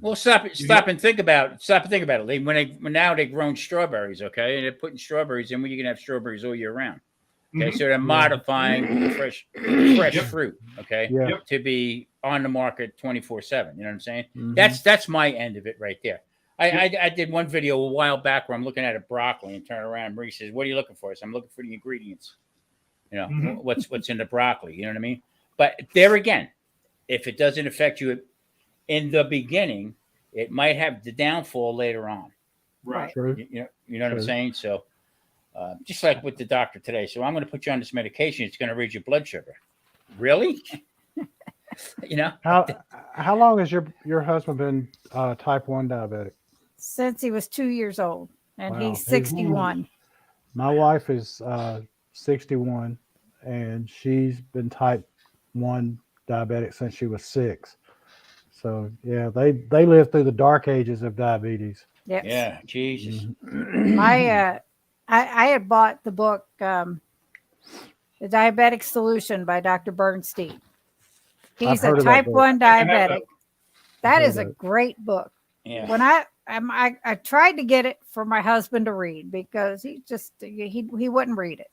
Well, stop and think about it. When now they've grown strawberries, okay, and they're putting strawberries in where you can have strawberries all year round. Okay, so they're modifying fresh fruit, okay, to be on the market 24/7. You know what I'm saying? That's my end of it right there. I did one video a while back where I'm looking at a broccoli and turn around. Marie says, "What are you looking for?" I said, "I'm looking for the ingredients. You know, what's in the broccoli. You know what I mean?" But there again, if it doesn't affect you in the beginning, it might have the downfall later on. Right. You know what I'm saying? So just like with the doctor today. So I'm going to put you on this medication. It's going to raise your blood sugar. Really? You know? How long has your husband been type 1 diabetic? Since he was 2 years old, and he's 61. My wife is 61, and she's been type 1 diabetic since she was 6. So yeah, they lived through the dark ages of diabetes. Yes. Yeah, Jesus. I had bought the book, The Diabetic Solution by Dr. Bernstein. He's a type 1 diabetic. That is a great book. Yeah. When I tried to get it for my husband to read because he wouldn't read it.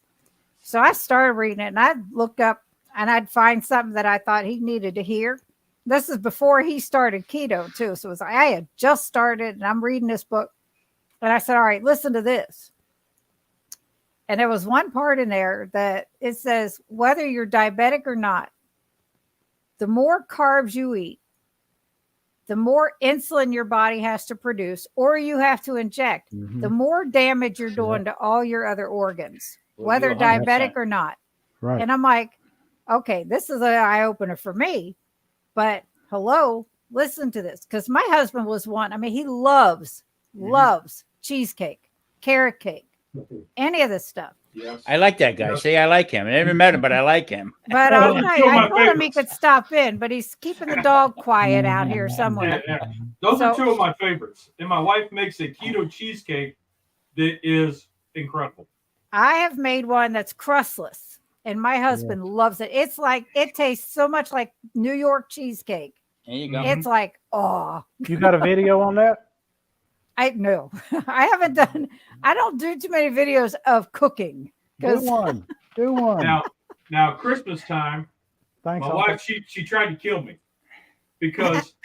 So I started reading it, and I'd look up and I'd find something that I thought he needed to hear. This is before he started keto too. So it was I had just started, and I'm reading this book, and I said, all right, listen to this. And there was one part in there that it says, whether you're diabetic or not, the more carbs you eat, the more insulin your body has to produce, or you have to inject, the more damage you're doing to all your other organs, whether diabetic or not. Right. And I'm like, okay, this is an eye-opener for me. But hello, listen to this. Because my husband was one. I mean, he loves cheesecake, carrot cake, any of this stuff. Yes. I like that guy. See, I like him. I never met him, but I like him. But I told him he could stop in, but he's keeping the dog quiet out here somewhere. Yeah. Those are two of my favorites. And my wife makes a keto cheesecake that is incredible. I have made one that's crustless. And my husband loves it. It's like, it tastes so much like New York cheesecake. There you go. It's like, oh. You got a video on that? No, I haven't done, I don't do too many videos of cooking. Do one. Now Christmas time, Thanks, my wife, she tried to kill me because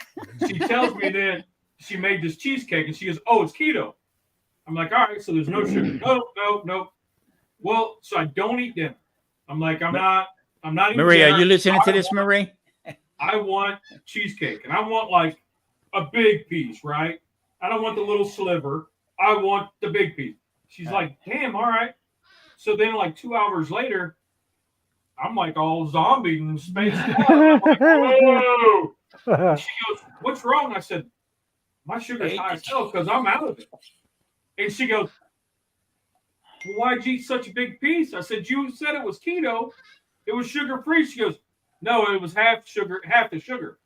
she tells me that she made this cheesecake and she goes, oh, it's keto. I'm like, all right, so there's no sugar. No. Well, so I don't eat dinner. I'm like, I'm not eating Marie, dinner. are you listening to this, Marie? I want cheesecake, and I want like a big piece, right? I don't want the little sliver. I want the big piece. She's like, damn, all right. So then like 2 hours later, I'm like all zombie and spaced out. I'm like, whoa. She goes, what's wrong? I said, my sugar's high as hell because I'm out of it. And she goes, well, why'd you eat such a big piece? I said, you said it was keto. It was sugar-free. She goes, no, it was half the sugar.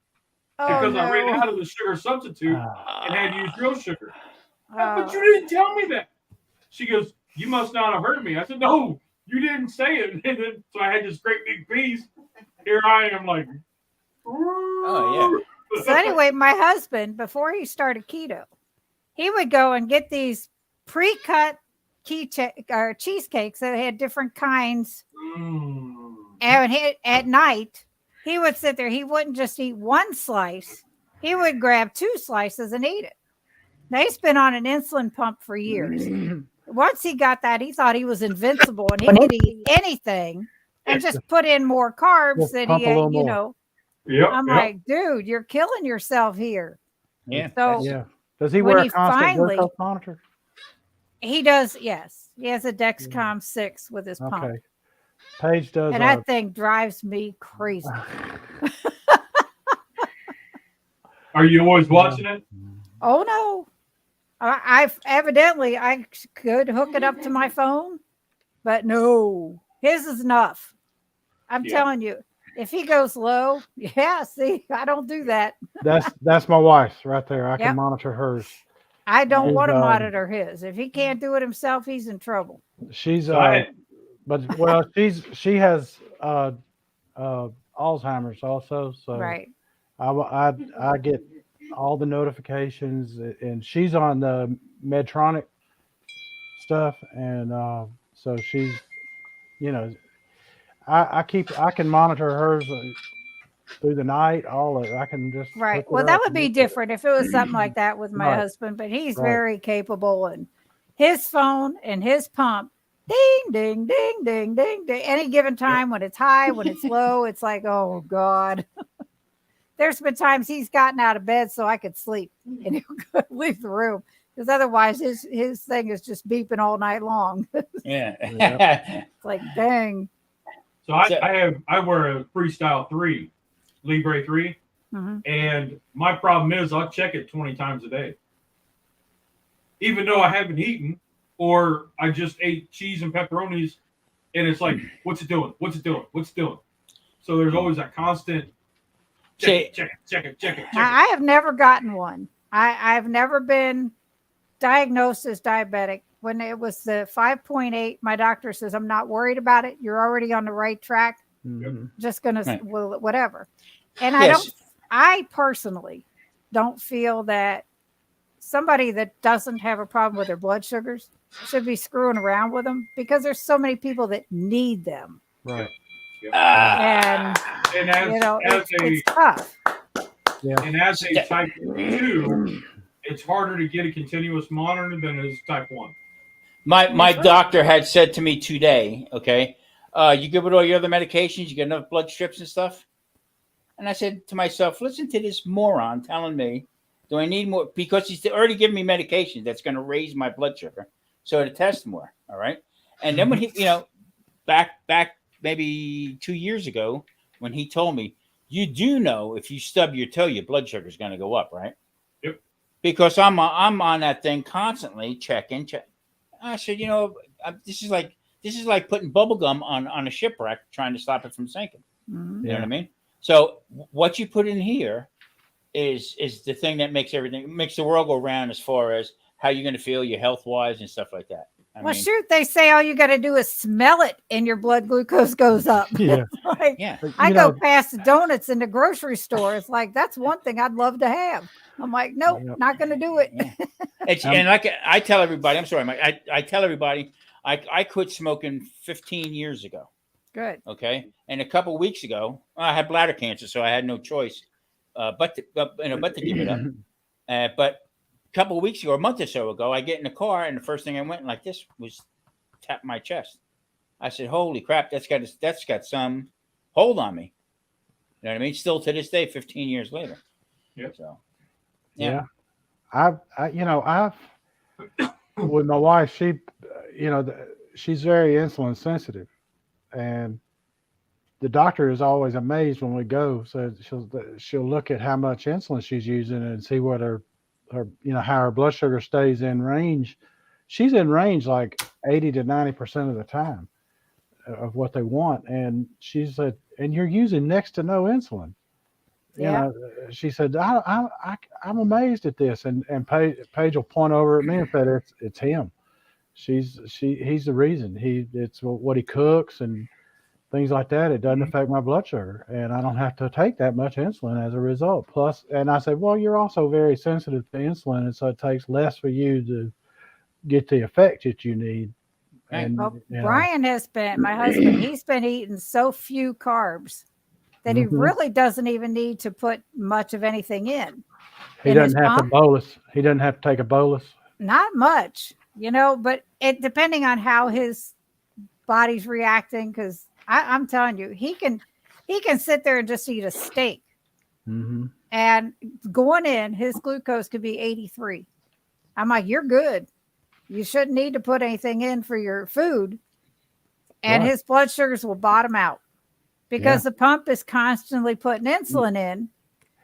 Because I ran out of the sugar substitute and had to use real sugar. But you didn't tell me that. She goes, you must not have heard me. I said, no, you didn't say it. And then, so I had this great big piece. Here I am like, oh, yeah. So anyway, my husband, before he started keto, he would go and get these pre-cut cheesecakes that had different kinds. And at night, he would sit there. He wouldn't just eat one slice. He would grab 2 slices and eat it. Now, he's been on an insulin pump for years. Once he got that, he thought he was invincible and he could eat anything and just put in more carbs that he ate, you know. Yep, I'm like, dude, you're killing yourself here. Yeah. So does he wear a constant glucose monitor? He does, yes. He has a Dexcom 6 with his pump. Okay. Paige does. And that thing drives me crazy. Are you always watching it? Oh, no. I've evidently I could hook it up to my phone, but no, his is enough. I'm telling you, if he goes low, see, I don't do that. That's my wife's right there. I can monitor hers. I don't want to monitor his. If he can't do it himself, he's in trouble. She's she has Alzheimer's also, so right. I get all the notifications, and she's on the Medtronic stuff, and so she's, you know, I can monitor hers through the night. I can just Well, that would be different if it was something like that with my husband, but he's very capable, and his phone and his pump, ding, ding, ding, ding, ding, ding. Any given time when it's high, when it's low, it's like, oh God. There's been times he's gotten out of bed so I could sleep and he'll leave the room, because otherwise his thing is just beeping all night long. It's like, dang. So I wear a Freestyle 3, Libre 3, and my problem is I'll check it 20 times a day. Even though I haven't eaten, or I just ate cheese and pepperonis, and it's like, what's it doing? What's it doing? What's it doing? So there's always that constant check it. I have never gotten one. I've never been diagnosed as diabetic. When it was the 5.8, my doctor says, I'm not worried about it. You're already on the right track. Just going to, whatever. And I personally don't feel that somebody that doesn't have a problem with their blood sugars should be screwing around with them, because there's so many people that need them. Right. And it's tough. Yeah. And as a type 2, it's harder to get a continuous monitor than as type 1. My doctor had said to me today, okay, you good with all your other medications? You get enough blood strips and stuff? And I said to myself, listen to this moron telling me, do I need more? Because he's already giving me medication that's going to raise my blood sugar. So to test more, all right? And then when he, back maybe 2 years ago, when he told me, you do know if you stub your toe, your blood sugar is going to go up, right? Yep. Because I'm on that thing constantly, check. I said, this is like putting bubble gum on a shipwreck, trying to stop it from sinking. You know what I mean? So what you put in here is the thing that makes the world go round, as far as how you're going to feel, your health wise and stuff like that. I mean, shoot, they say all you got to do is smell it and your blood glucose goes up. I go past donuts in the grocery store. It's like, that's one thing I'd love to have. I'm like, nope, not going to do it. And like I tell everybody, I'm sorry, Mike, I tell everybody, I quit smoking 15 years ago. Good. Okay. And a couple of weeks ago, I had bladder cancer, so I had no choice but to give it up. But a couple of weeks ago, a month or so ago, I get in the car, and the first thing I went like this was tap my chest. I said, holy crap, that's got some hold on me. You know what I mean? Still to this day, 15 years later. Yep. So, I've with my wife, she's very insulin sensitive, and the doctor is always amazed when we go. So she'll look at how much insulin she's using and see what her how her blood sugar stays in range. She's in range like 80 to 90% of the time of what they want. And she said, and you're using next to no insulin. She said, I'm amazed at this. And Paige will point over at me and said, it's him. He's the reason. It's what he cooks and things like that. It doesn't affect my blood sugar, and I don't have to take that much insulin as a result. Plus, and I said, well, you're also very sensitive to insulin, and so it takes less for you to get the effect that you need. And Brian has been, my husband, he's been eating so few carbs that he really doesn't even need to put much of anything in. He doesn't have to bolus. He doesn't have to take a bolus. Not much, but it depending on how his body's reacting. Because I'm telling you, he can sit there and just eat a steak. Mm-hmm. And going in, his glucose could be 83. I'm like, you're good. You shouldn't need to put anything in for your food. And his blood sugars will bottom out because the pump is constantly putting insulin in.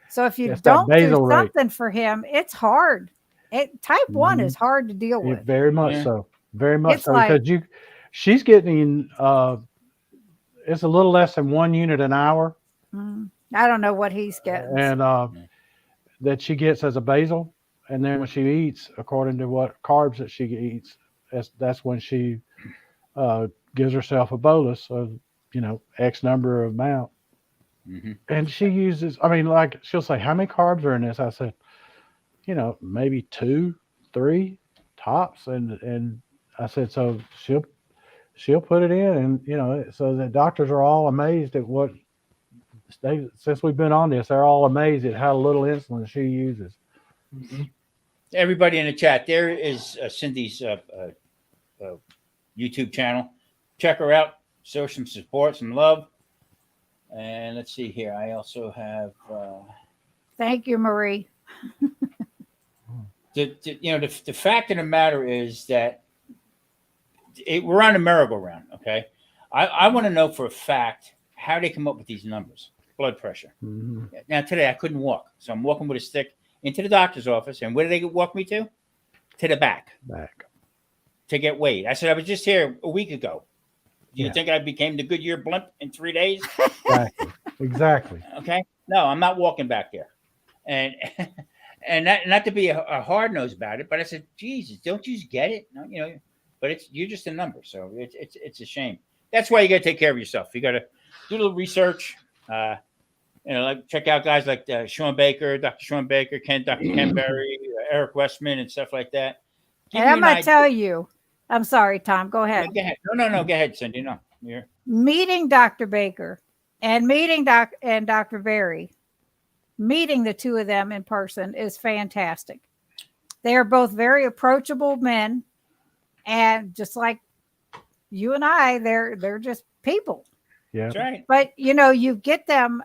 So if you don't do something for him, it's hard. Type 1 is hard to deal with. Very much so. Very much so. Because she's getting, it's a little less than 1 unit an hour. I don't know what he's getting. And that she gets as a basal. And then when she eats, according to what carbs that she eats, that's when she gives herself a bolus of, X number of amount. Mm-hmm. And she uses, like she'll say, how many carbs are in this? I said, maybe 2, 3 tops. And I said, so she'll put it in, and, so the doctors are all amazed at what since we've been on this, they're all amazed at how little insulin she uses. Mm-hmm. Everybody in the chat, there is Cindy's YouTube channel. Check her out. Show some support, some love. And let's see here. I also have. Thank you, Marie. The fact of the matter is that we're on a merry-go-round. Okay, I want to know for a fact how they come up with these numbers. Blood pressure. Mm-hmm. Now today I couldn't walk, so I'm walking with a stick into the doctor's office, and where did they walk me to? To the back to get weighed. I said I was just here a week ago. Do you think I became the Goodyear blimp in 3 days? Exactly. Okay. No, I'm not walking back there. And not to be a hard nose about it, but I said, Jesus, don't you just get it? No, but you're just a number. So it's a shame. That's why you got to take care of yourself. You got to do a little research. Check out guys like Sean Baker, Dr. Sean Baker, Dr. Ken Berry, Eric Westman, and stuff like that. And I'm going to tell you, I'm sorry, Tom, go ahead. No, go ahead. No, go ahead, Cindy. No, meeting Dr. Baker and meeting Dr. Berry, meeting the two of them in person is fantastic. They are both very approachable men, and just like you and I, they're just people. Yeah, that's right. But you get them,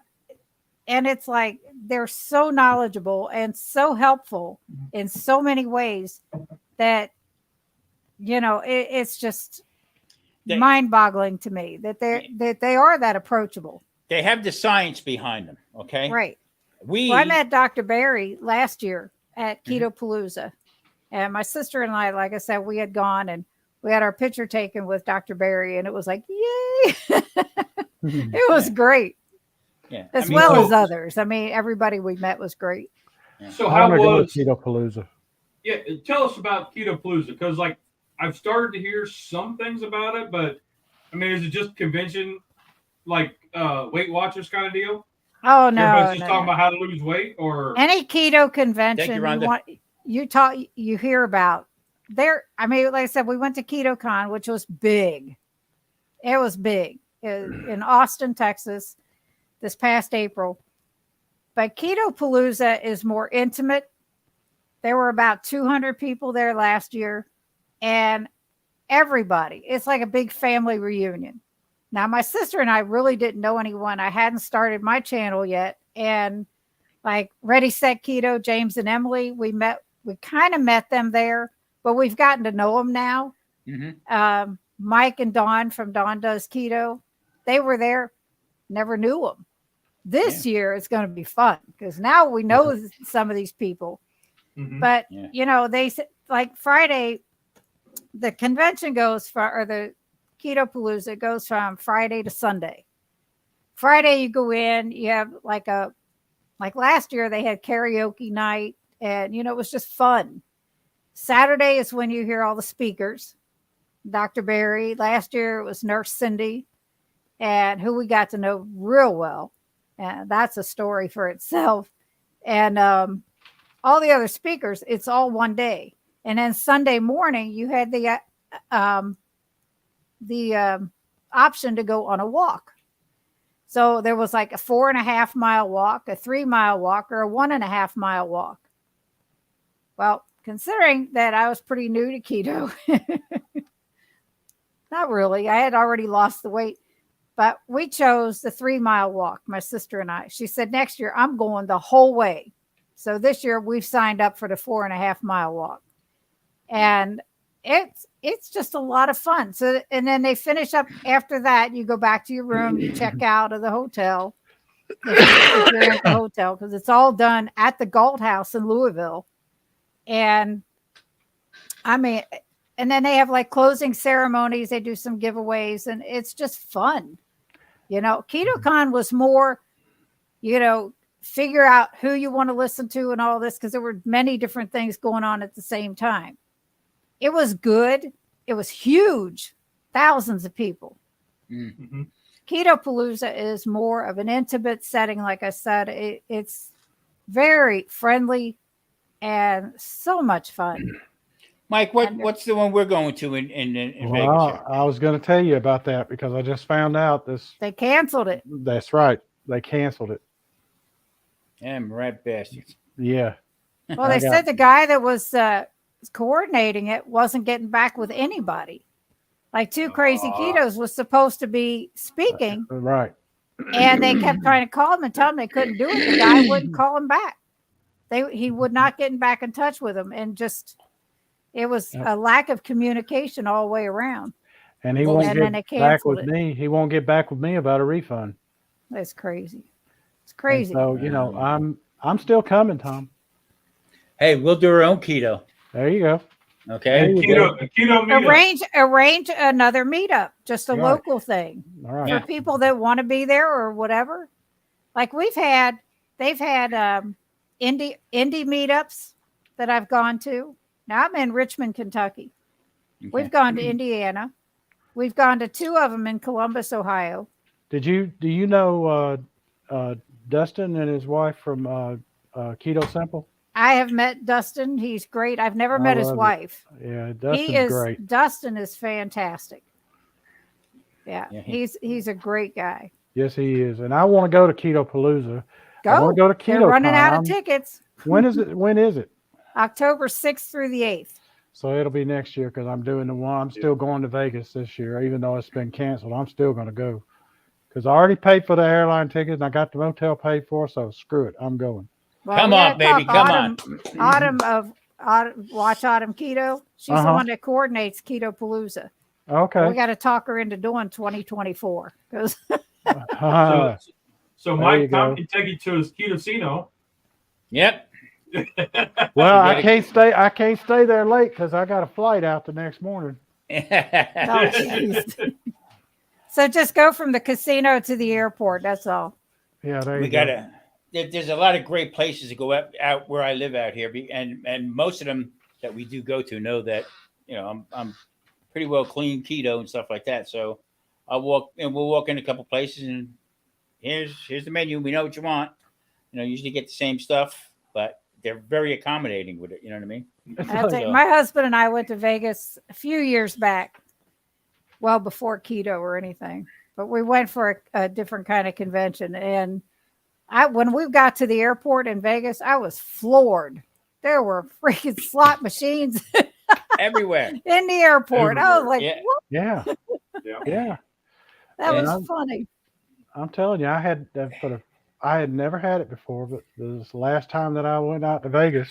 and it's like they're so knowledgeable and so helpful in so many ways that it's just mind-boggling to me that they are that approachable. They have the science behind them. Okay, right. I met Dr. Berry last year at Keto Palooza, and my sister and I, like I said, we had gone and we had our picture taken with Dr. Berry, and it was like, yay! It was great. Yeah, as as others. Everybody we met was great. Yeah. So how was Keto Palooza? Yeah, tell us about Keto Palooza, because I've started to hear some things about it, but is it just convention like Weight Watchers kind of deal? Oh no, everybody's just talking about how to lose weight, or any keto convention you hear about. Like I said, we went to KetoCon, which was big. It was big in Austin, Texas, this past April. But Keto Palooza is more intimate. There were about 200 people there last year, and everybody, it's like a big family reunion. Now, my sister and I really didn't know anyone. I hadn't started my channel yet. And like Ready, Set, Keto, James and Emily, we kind of met them there, but we've gotten to know them now. Mm-hmm. Mike and Dawn from Dawn Does Keto, they were there, never knew them. This year it's going to be fun because now we know some of these people. Mm-hmm. But, they said like Friday, the convention goes or the Keto Palooza goes from Friday to Sunday. Friday, you go in, you have like last year they had karaoke night, and, it was just fun. Saturday is when you hear all the speakers. Dr. Berry, last year it was Nurse Cindy, and who we got to know real well. And that's a story for itself. And all the other speakers, it's all one day. And then Sunday morning, you had the option to go on a walk. So there was like a 4.5 mile walk, a 3 mile walk, or a 1.5 mile walk. Well, considering that I was pretty new to keto, not really. I had already lost the weight, but we chose the 3-mile walk, my sister and I. She said, next year I'm going the whole way. So this year we've signed up for the 4.5-mile walk. And it's just a lot of fun. So, and then they finish up after that. You go back to your room, you check out of the hotel. If you're at the hotel, because it's all done at the Galt House in Louisville. And I mean, and then they have like closing ceremonies. They do some giveaways, and it's just fun. You know, KetoCon was more, you know, figure out who you want to listen to and all this, because there were many different things going on at the same time. It was good. It was huge. Thousands of people. Mm-hmm. Keto Palooza is more of an intimate setting. Like I said, it's very friendly and so much fun. Mike, what's the one we're going to in Vegas? Here? I was going to tell you about that because I just found out this. They canceled it. That's right. They canceled it. Damn rat bastards. Yeah. Well, they said the guy that was coordinating it wasn't getting back with anybody. Like Two Crazy Ketos was supposed to be speaking. Right. And they kept trying to call him and tell him they couldn't do it. The guy wouldn't call him back. He would not get back in touch with him. And just, it was a lack of communication all the way around. And he won't get back with me. He won't get back with me about a refund. That's crazy. It's crazy. And so, you know, I'm still coming, Tom. Hey, we'll do our own keto. There you go. Okay. Keto meetup. Arrange another meetup, just a local thing. All right. For people that want to be there or whatever. Like they've had indie meetups that I've gone to. Now I'm in Richmond, Kentucky. Okay. We've gone to Indiana. We've gone to 2 of them in Columbus, Ohio. Do you know Dustin and his wife from Keto Simple? I have met Dustin. He's great. I've never met his wife. Yeah, Dustin's great. Dustin is fantastic. Yeah, he's a great guy. Yes, he is. And I want to go to Keto Palooza. I want to go to Keto. They're running out of tickets. When is it? October 6th through the 8th. So it'll be next year because I'm doing the one. I'm still going to Vegas this year, even though it's been canceled. I'm still going to go because I already paid for the airline ticket and I got the motel paid for. So screw it, I'm going. Well, come on, baby, come on. Watch Autumn Keto. She's the one that coordinates Keto Palooza. Okay. We got to talk her into doing 2024 because. So Mike, Tom can take you to his Ketocino. Yep. Well, I can't stay there late because I got a flight out the next morning. So just go from the casino to the airport. That's all. Yeah, there's a lot of great places to go out where I live out here, and most of them that we do go to know that I'm pretty well clean keto and stuff like that. So we'll walk in a couple places and here's the menu. We know what you want. Usually get the same stuff, but they're very accommodating with it. You know what I mean? My husband and I went to Vegas a few years back, well before keto or anything, but we went for a different kind of convention. And when we got to the airport in Vegas, I was floored. There were freaking slot machines everywhere in the airport. I was like, what? Yeah. That was funny. I'm telling you, I had never had it before, but this last time that I went out to Vegas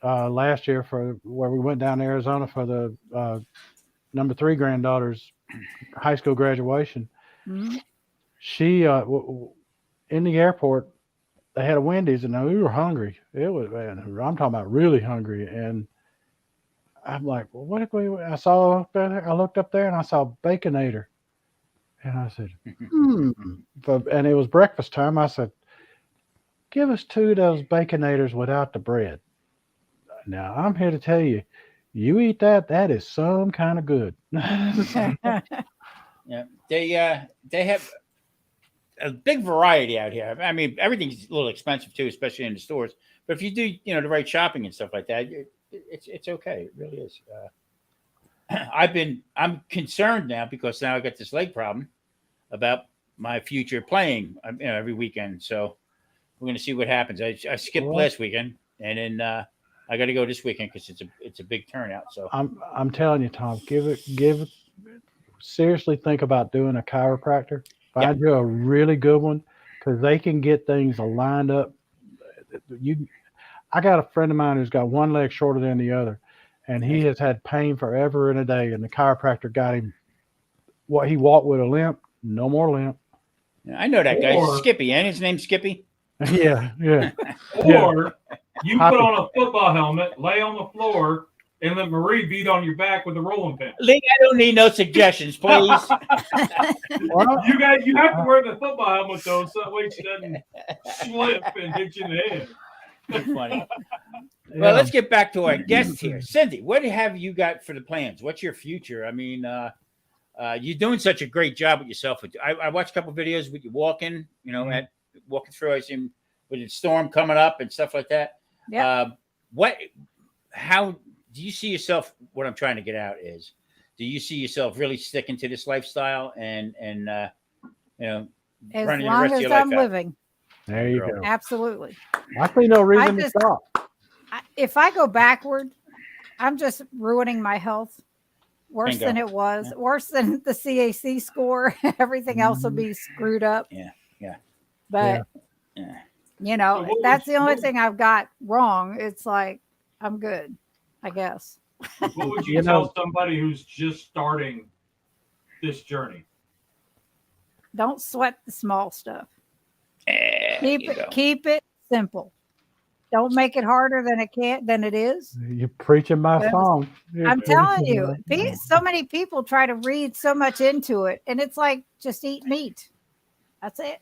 last year where we went down to Arizona for the number 3 granddaughter's high school graduation. Mm-hmm. She in the airport they had a Wendy's and we were hungry. It was, man, I'm talking about really hungry, and I'm like, well, what if I looked up there and I saw Baconator. And I said, and it was breakfast time. I said, give us 2 of those Baconators without the bread. Now, I'm here to tell you, you eat that is some kind of good. Yeah, they have a big variety out here. I mean, everything's a little expensive too, especially in the stores. But if you do, the right shopping and stuff like that, it's okay. It really is. I'm concerned now because now I got this leg problem about my future playing every weekend. So we're going to see what happens. I skipped last weekend, and then I got to go this weekend because it's a big turnout. So I'm telling you, Tom, seriously think about doing a chiropractor. Find you a really good one because they can get things lined up. I got a friend of mine who's got one leg shorter than the other, and he has had pain forever and a day. And the chiropractor got him. What he walked with a limp, no more limp. I know that guy, Skippy, and his name's Skippy. Yeah. Or you put on a football helmet, lay on the floor, and let Marie beat on your back with a rolling pin. Lee, I don't need no suggestions, please. You have to wear the football helmet though, so that way she doesn't slip and hit you in the head. That's funny. Well, let's get back to our guest here. Cindy, what have you got for the plans? What's your future? I mean, you're doing such a great job with yourself. I watched a couple of videos with you walking, at walking through. I seen with the storm coming up and stuff like that. Yeah. How do you see yourself? What I'm trying to get out is, do you see yourself really sticking to this lifestyle and as running the long rest of as your life I'm out? living? There you go. Absolutely. I see no reason to stop. If I go backward, I'm just ruining my health. Worse than it was. Worse than the CAC score. Everything else will be screwed up. Yeah. But So that's the only thing I've got wrong. It's like I'm good, I guess. What would you tell somebody who's just starting this journey? Don't sweat the small stuff. Keep it simple. Don't make it harder than it is. You're preaching my song. I'm telling you, so many people try to read so much into it, and it's like just eat meat. That's it.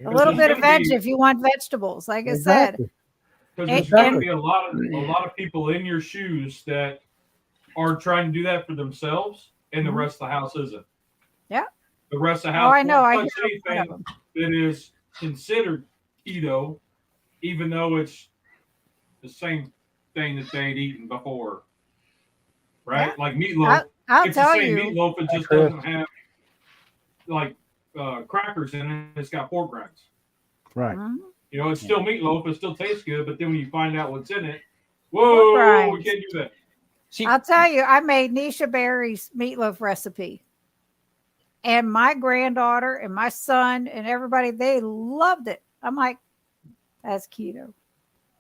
A little bit of veg if you want vegetables, like I said. Because there's going to be a lot of people in your shoes that are trying to do that for themselves, and the rest of the house isn't. Yeah. The rest of the house I know. won't touch anything that is considered keto, even though it's the same that they'd eaten before. Right? Yeah. Like meatloaf. I'll it's tell the same you. meatloaf. It just doesn't have like crackers in it. It's got pork rinds. Right. It's still meatloaf. It still tastes good. But then when you find out what's in it, whoa, we can't do that. I'll tell you, I made Nisha Berry's meatloaf recipe. And my granddaughter and my son and everybody, they loved it. I'm like, that's keto.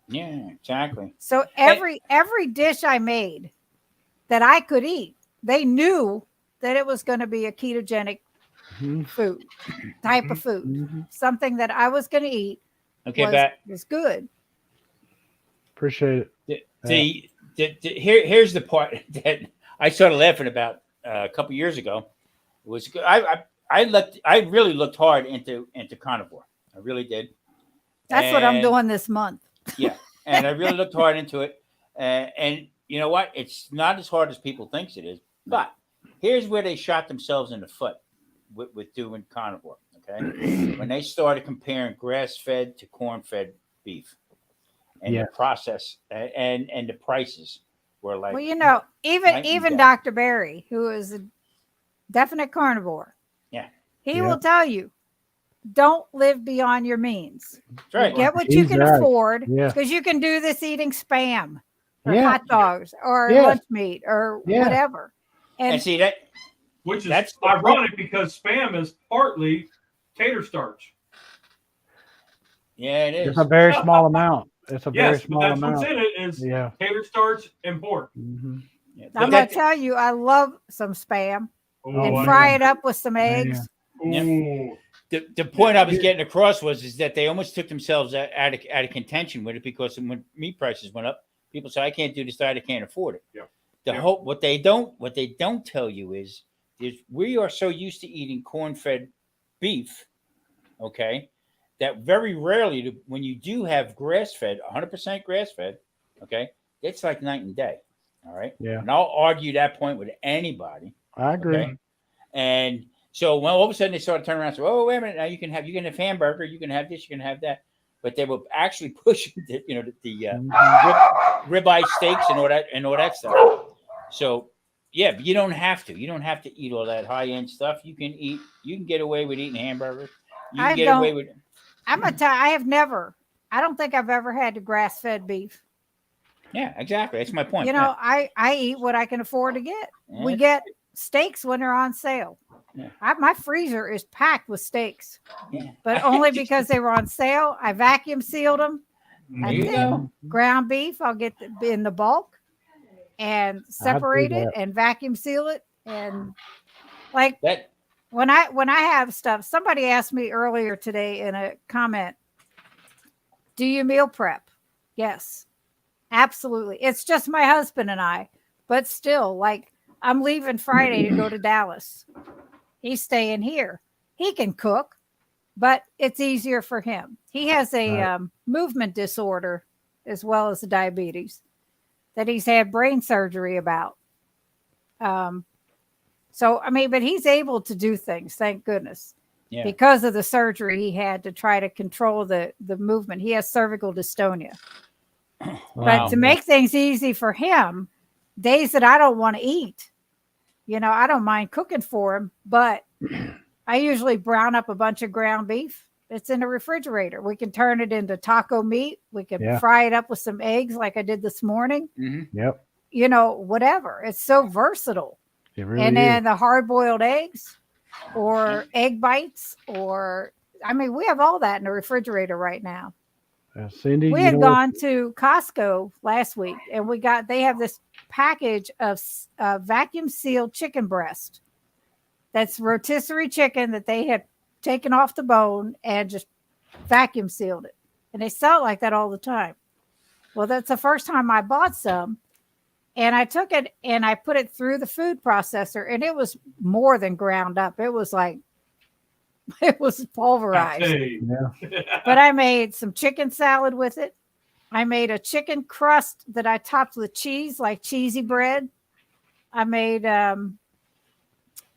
Yeah, exactly. So every dish I made that I could eat, they knew that it was going to be a ketogenic food, type of food, something that I was going to eat. Okay, was good. Appreciate it. Here's the part that I started laughing about a couple years ago. Was I really looked hard into carnivore. I really did. That's what I'm doing this month. Yeah, and I really looked hard into it. And you know what? It's not as hard as people think it is. But here's where they shot themselves in the foot with doing carnivore. Okay, when they started comparing grass-fed to corn-fed beef, and the process and the prices were like. Well, even Dr. Berry, who is a definite carnivore, he will tell you, don't live beyond your means. That's right. Get what you can afford, because you can do this eating Spam or hot dogs or lunch meat or whatever. And see that, which is ironic because Spam is partly tater starch. Yeah, it is. It's a very small amount. It's a very small but that's amount. What's in it is tater starch and pork. Yeah, I'm going to tell you, I love some Spam and fry it up with some eggs. The point I was getting across is that they almost took themselves out of contention with it, because when meat prices went up, people say, I can't do this diet, I can't afford it. What they don't tell you is we are so used to eating corn-fed beef, okay, that very rarely, when you do have grass-fed, 100% grass-fed, okay, it's like night and day. All right. Yeah. And I'll argue that point with anybody. I agree. Okay? And so when all of a sudden they started turning around and say, oh, wait a minute, now you can have hamburger, you can have this, you can have that. But they were actually pushing the ribeye steaks and all that stuff. So but you don't have to. You don't have to eat all that high end stuff. You can get away with eating hamburgers. You can get away with I'm gonna tell you, I don't think I've ever had the grass fed beef. Yeah, exactly. That's my point. You know, I eat what I can afford to get. Yeah. We get steaks when they're on sale. Yeah. My freezer is packed with steaks, Yeah. but only because they were on sale. I vacuum sealed them. There you go. Ground beef, I'll get in the bulk and separate it and vacuum seal it. And like that when I have stuff, somebody asked me earlier today in a comment, do you meal prep? Yes, absolutely. It's just my husband and I, but still, like, I'm leaving Friday to go to Dallas. He's staying here. He can cook, but it's easier for him. He has a movement disorder as well as diabetes that he's had brain surgery about. So, I mean, but he's able to do things, thank goodness, because of the surgery he had to try to control the movement. He has cervical dystonia. Wow. But to make things easy for him, days that I don't want to eat, you know, I don't mind cooking for him, but I usually brown up a bunch of ground beef. It's in the refrigerator. We can turn it into taco meat. We can fry it up with some eggs like I did this morning. Mm-hmm. Yep. You know, whatever. It's so versatile. It really and then the hard-boiled eggs or egg bites or, I mean, we have all that in the refrigerator right now. Cindy, we had gone to Costco last week and they have this package of vacuum sealed chicken breast. That's rotisserie chicken that they had taken off the bone and just vacuum sealed it. And they sell it like that all the time. Well, that's the first time I bought some. And I took it and I put it through the food processor and it was more than ground up. It was like, it was pulverized. But I made some chicken salad with it. I made a chicken crust that I topped with cheese, like cheesy bread. I made, what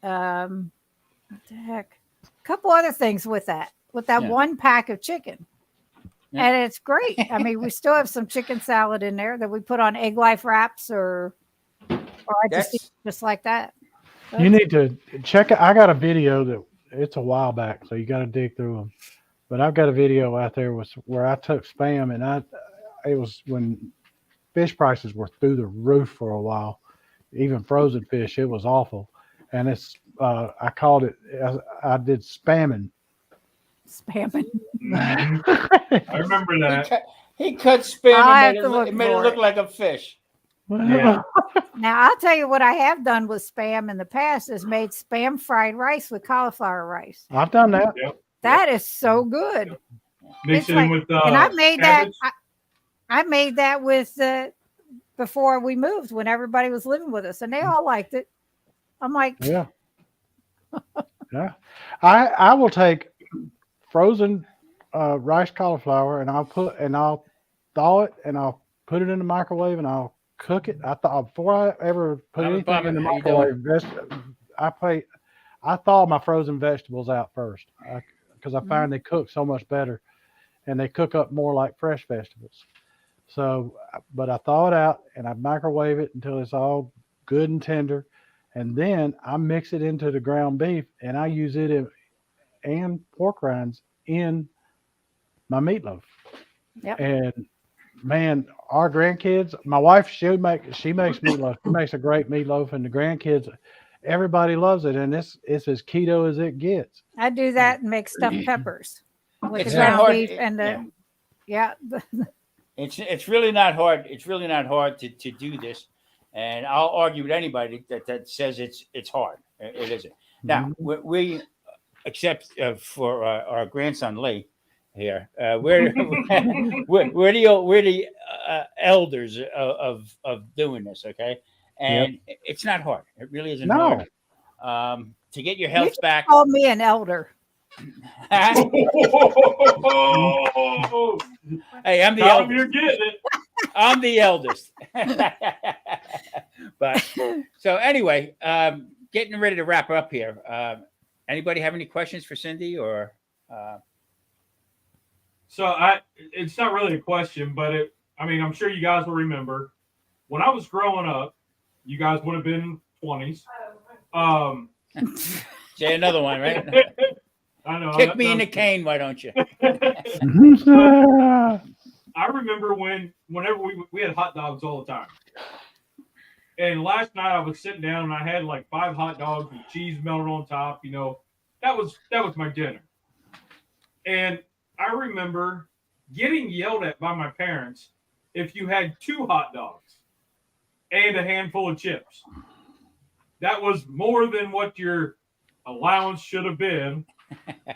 the heck? A couple other things with that one pack of chicken. Yeah. And it's great. I mean, we still have some chicken salad in there that we put on egg life wraps or I just eat just like that. So you need to check it. I got a video that it's a while back, so you got to dig through them. But I've got a video out there where I took Spam and it was when fish prices were through the roof for a while, even frozen fish. It was awful. And I called it, I did spamming. Spamming. I remember that. He cut Spam and made it look like a fish. Yeah. Now, I'll tell you what I have done with Spam in the past is made Spam fried rice with cauliflower rice. I've done that. Yep. That is so good. Mix it in with and I made cabbage. I made that with before we moved when everybody was living with us and they all liked it. I'm like, yeah. I will take frozen rice cauliflower and I'll thaw it and I'll put it in the microwave and I'll cook it. I thought before I ever put anything in the microwave, I thaw my frozen vegetables out first because I find they cook so much better and they cook up more like fresh vegetables. So, but I thaw it out and I microwave it until it's all good and tender. And then I mix it into the ground beef and I use it and pork rinds in my meatloaf. Yep. And man, our grandkids, my wife, she makes meatloaf. She makes a great meatloaf and the grandkids, everybody loves it. And it's as keto as it gets. I do that and make stuffed peppers with the ground beef and the, It's really not hard. It's really not hard to do this. And I'll argue with anybody that says it's hard. It isn't. Now, we except for our grandson Lee here, we're the elders of doing this. Okay, and it's not hard. It really isn't hard. To get your health back. Call me an elder. Hey, I'm the eldest. You're getting it. I'm the eldest. But so anyway, getting ready to wrap up here. Anybody have any questions for Cindy or? So it's not really a question, but I'm sure you guys will remember when I was growing up, you guys would have been 20s. Say another one, right? I know. Kick me in the cane, why don't you? I remember whenever we had hot dogs all the time. And last night I was sitting down and I had like 5 hot dogs with cheese melted on top. You know, that was my dinner. And I remember getting yelled at by my parents if you had 2 hot dogs and a handful of chips. That was more than what your allowance should have been,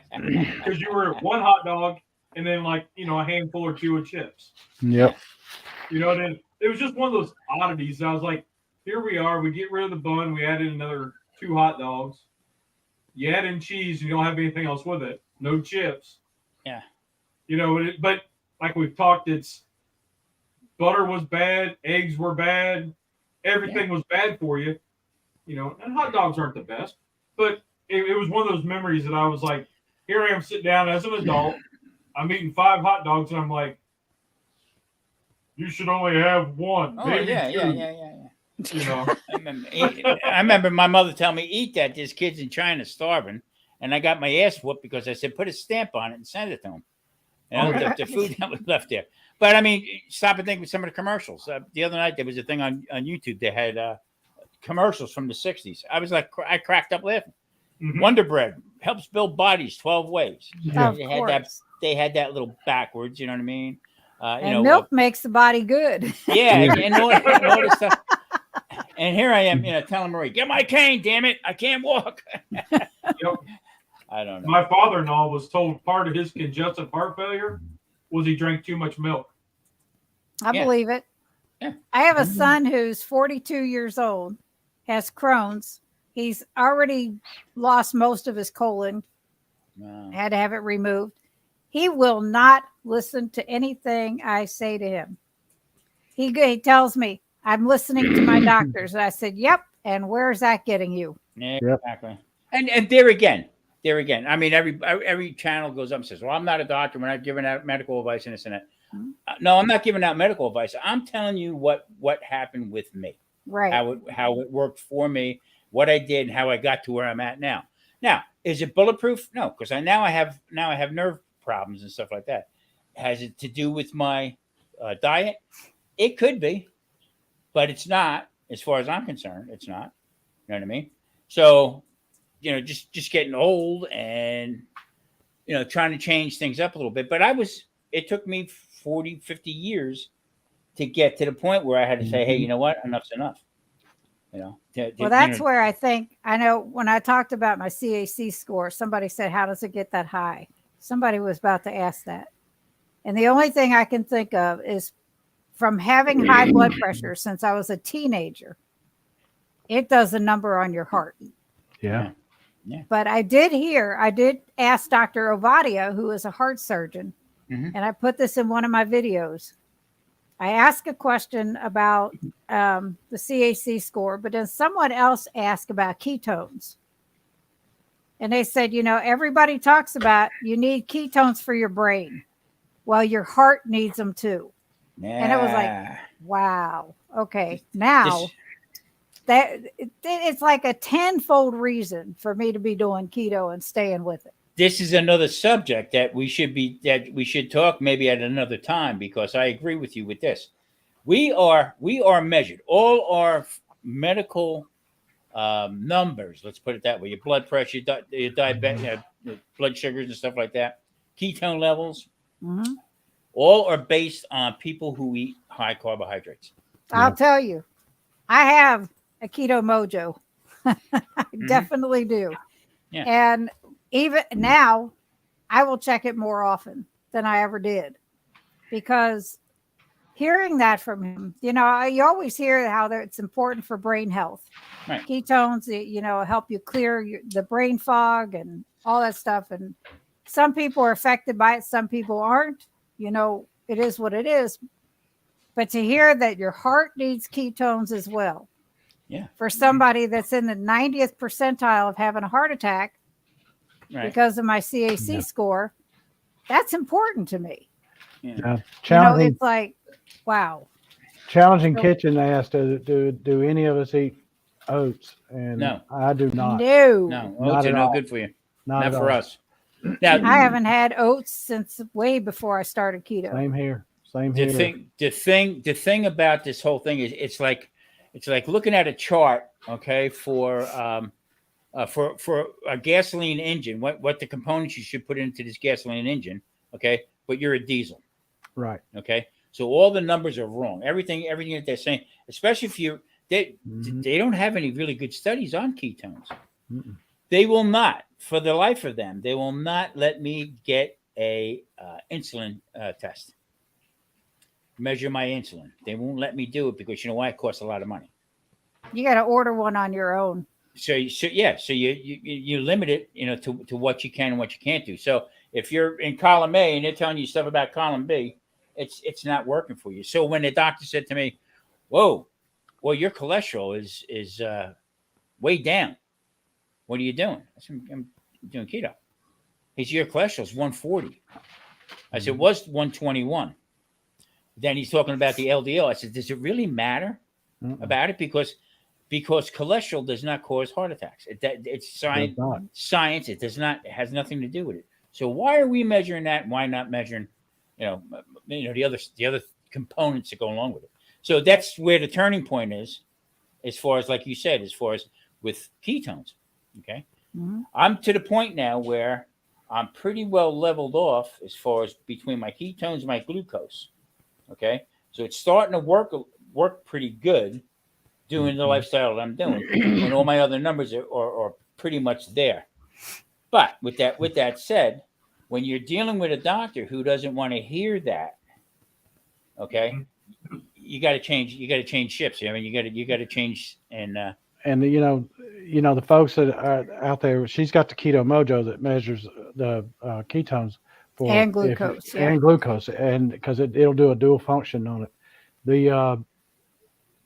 because you were 1 hot dog and then, like, you know, a handful or 2 of chips. Yep. You know, and it was just one of those oddities. I was like, here we are. We get rid of the bun. We add in another 2 hot dogs. You add in cheese. You don't have anything else with it. No chips. Yeah. You know, but like we've talked, it's butter was bad. Eggs were bad. Everything was bad for you. You know, and hot dogs aren't the best. But it was one of those memories that I was like, here I am sitting down as an adult. I'm eating 5 hot dogs, and I'm like, you should only have 1. Oh, maybe 2. yeah. You know, I remember my mother telling me, eat that. This kid's in China starving. And I got my ass whooped because I said, put a stamp on it and send it to him. And the food that was left there. But I mean, stop and think with some of the commercials. The other night, there was a thing on YouTube. They had commercials from the 60s. I was like, I cracked up laughing. Mm-hmm. Wonder Bread helps build bodies 12 ways. Yeah. They had that little backwards, you know what I mean? And milk makes the body good. Yeah, and all this stuff. And here I am, you know, telling Marie, get my cane, damn it. I can't walk. Yep. I don't know. My father-in-law was told part of his congestive heart failure was he drank too much milk. I believe it. Yeah. I have a son who's 42 years old, has Crohn's. He's already lost most of his colon, had to have it removed. He will not listen to anything I say to him. He tells me, I'm listening to my doctors. And I said, yep. And where's that getting you? Yeah, exactly. And there again. I mean, every channel goes up and says, well, I'm not a doctor. We're not giving out medical advice and this and that. Mm-hmm. No, I'm not giving out medical advice. I'm telling you what happened with me. Right. How it worked for me, what I did, and how I got to where I'm at now. Now, is it bulletproof? No, because I have nerve problems and stuff like that. Has it to do with my diet? It could be, but it's not. As far as I'm concerned, it's not. You know what I mean? So, you know, just getting old and, you know, trying to change things up a little bit. But it took me 40, 50 years to get to the point where I had to say, hey, you know what? Enough's enough. You know, well, that's where I know when I talked about my CAC score, somebody said, how does it get that high? Somebody was about to ask that. And the only thing I can think of is from having high blood pressure since I was a teenager, it does a number on your heart. Yeah. But I did ask Dr. Ovadia, who is a heart surgeon, and I put this in one of my videos. I asked a question about the CAC score, but then someone else asked about ketones. And they said, you know, everybody talks about you need ketones for your brain. Well, your heart needs them too. Yeah. And it was like, wow. Okay. Now it's like a 10-fold reason for me to be doing keto and staying with it. This is another subject that we should talk maybe at another time, because I agree with you with this. We are measured. All our medical numbers, let's put it that way, your blood pressure, your diabetes, blood sugars and stuff like that, ketone levels, all are based on people who eat high carbohydrates. I'll tell you, I have a keto mojo. I definitely do. Yeah. And even now, I will check it more often than I ever did, because hearing that from him, you know, you always hear how it's important for brain health. Right. Ketones, you know, help you clear the brain fog and all that stuff. And some people are affected by it. Some people aren't. You know, it is what it is. But to hear that your heart needs ketones as well. Yeah. For somebody that's in the 90th percentile of having a heart attack, because of my CAC score, that's important to me. Yeah. You know, it's like, wow. Challenging Kitchen asked, do any of us eat oats? And no, I do not. No, oats are no good for you. Not for us. Now, I haven't had oats since way before I started keto. Same here. Same here. The thing about this whole thing is it's like looking at a chart, okay, for a gasoline engine, what the components you should put into this gasoline engine, okay, but you're a diesel, Right. okay, so all the numbers are wrong. Everything that they're saying, especially if they don't have any really good studies on ketones. Mm-mm. They will not, for the life of them, they will not let me get a insulin test. Measure my insulin. They won't let me do it because you know why? It costs a lot of money. You got to order one on your own. So you limit it, you know, to what you can and what you can't do. So if you're in column A and they're telling you stuff about column B, it's not working for you. So when the doctor said to me, "Whoa, well, your cholesterol is way down. What are you doing?" I said, "I'm doing keto." He said, "Your cholesterol is 140." I said, "It was 121." Then he's talking about the LDL. I said, "Does it really matter about it? Because cholesterol does not cause heart attacks. It's science. Science. It does not. It has nothing to do with it. So why are we measuring that? Why not measuring, the other components that go along with it?" So that's where the turning point is, as far as, like you said, as far as with ketones. Okay, I'm to the point now where I'm pretty well leveled off as far as between my ketones and my glucose. Okay, so it's starting to work pretty good, doing the lifestyle that I'm doing, and all my other numbers are pretty much there. But with that said, when you're dealing with a doctor who doesn't want to hear that, okay, you got to change. You got to change shifts. I mean, you got to change and the folks that are out there. She's got the Keto Mojo that measures the ketones And glucose, and because it'll do a dual function on it.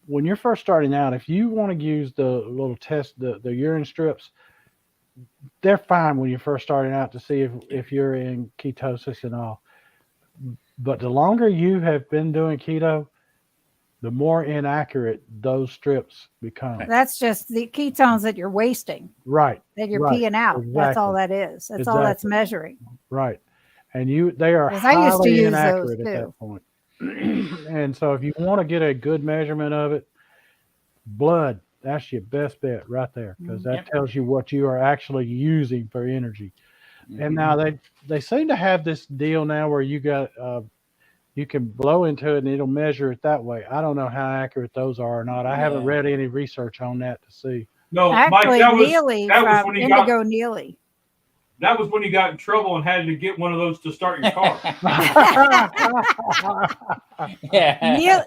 When you're first starting out, if you want to use the little test, the urine strips, they're fine when you're first starting out to see if you're in ketosis and all. But the longer you have been doing keto, the more inaccurate those strips become. That's just the ketones that you're wasting. Right. That you're peeing out. Exactly. That's all that is. That's all that's measuring. Right. And they are highly inaccurate at that point. And so if you want to get a good measurement of it, blood, that's your best bet right there, because that tells you what you are actually using for energy. And now they seem to have this deal now where you got you can blow into it and it'll measure it that way. I don't know how accurate those are or not. I haven't read any research on that to see. No, actually, Mike, Neely from Indigo Neely. That was when you got in trouble and had to get one of those to start your car.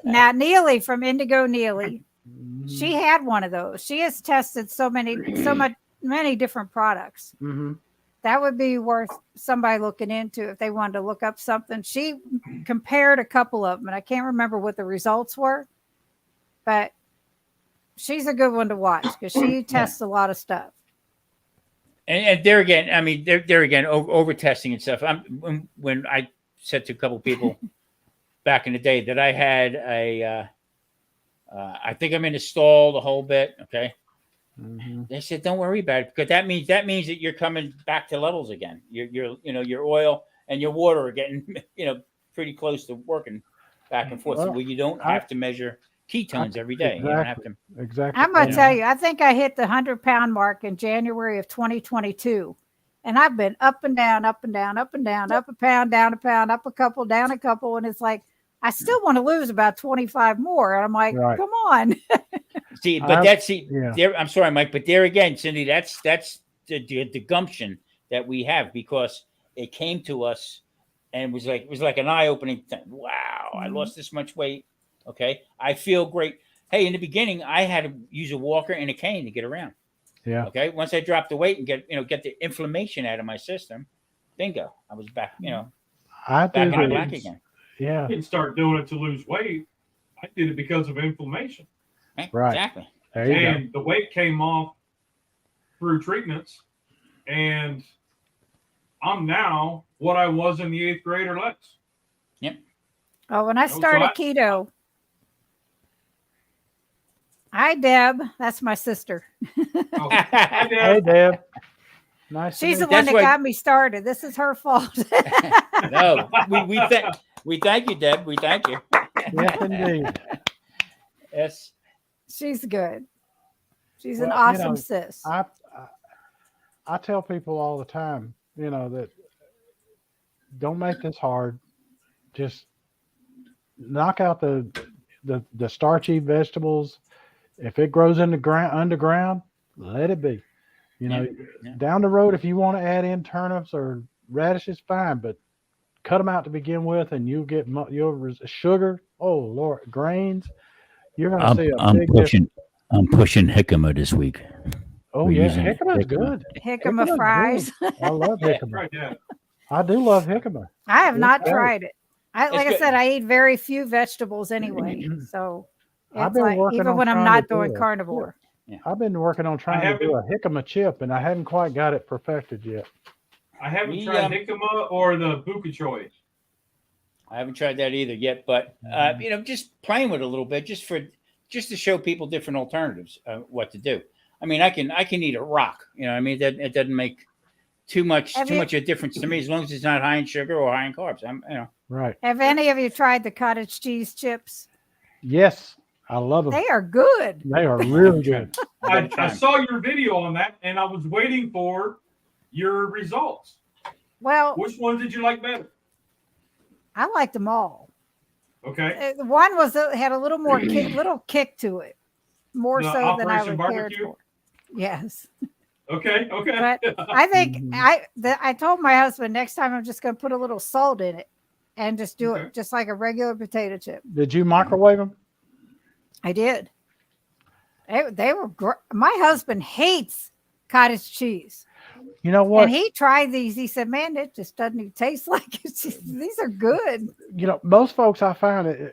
Now Neely from Indigo Neely, she had one of those. She has tested many different products. That would be worth somebody looking into if they wanted to look up something. She compared a couple of them, and I can't remember what the results were, but she's a good one to watch because she tests a lot of stuff. And there again, I mean, there again, over testing and stuff. When I said to a couple of people back in the day that I had I think I'm in a stall the whole bit. Okay. They said, "Don't worry about it, because that means that you're coming back to levels again. Your oil and your water are getting, pretty close to working back and forth. Well, you don't have to measure ketones every day. Exactly, you don't have to." Exactly. I'm going to tell you, I think I hit the 100-pound mark in January of 2022. And I've been up and down, up and down, up and down, up a pound, down a pound, up a couple, down a couple. And it's like, I still want to lose about 25 more. And I'm like, come on. See, but there, I'm sorry, Mike, but there again, Cindy, that's the gumption that we have, because it came to us and it was like an eye-opening thing. Wow, I lost this much weight. Okay, I feel great. Hey, in the beginning, I had to use a walker and a cane to get around. Yeah. Okay. Once I dropped the weight and get the inflammation out of my system, bingo, I was back. Back in the black again. Yeah. I didn't start doing it to lose weight. I did it because of inflammation. Right. Exactly. And the weight came off through treatments, and I'm now what I was in the 8th grade or less. Yep. Oh, when I started keto. Hi, Deb. That's my sister. Hi, Deb. Hey, Deb. Nice. She's the one that got me started. This is her fault. No, We thank you, Deb. We thank you. Yes, indeed. Yes. She's good. She's an Well, awesome sis. I tell people all the time, that don't make this hard. Just knock out the starchy vegetables. If it grows in the ground underground, let it be. Yeah. Down the road, if you want to add in turnips or radishes, fine, but cut them out to begin with, and you'll get your sugar. Oh Lord, grains. You're going to see a big difference. I'm pushing jicama this week. Oh We're yeah, using jicama's jicama. good. Jicama Jicama's fries. good. I love jicama. Right, yeah. I do love jicama. I have It's not great. tried it. Like I good. said, I eat very few vegetables anyway. So I've it's been like, working even on when I'm trying not to do doing it. carnivore. I've been working on trying to do a jicama chip, and I haven't quite got it perfected yet. I haven't tried jicama or the buka choy. I haven't tried that either yet, but just playing with it a little bit, just to show people different alternatives, what to do. I mean, I can eat a rock. It doesn't make too much of a difference to me as long as it's not high in sugar or high in carbs. Right. Have any of you tried the cottage cheese chips? Yes, I love them. They are good. They are really good. I saw your video on that, and I was waiting for your results. Well, which one did you like better? I liked them all. Okay. One had a little more little kick to it, more The so than I Operation would care Barbecue? for. Yes. Okay. But I think I told my husband next time I'm just going to put a little salt in it and just do it just like a regular potato chip. Did you microwave them? I did. They were my husband hates cottage cheese. You know what? And he tried these. He said, "Man, it just doesn't even taste like it. These are good." Most folks I found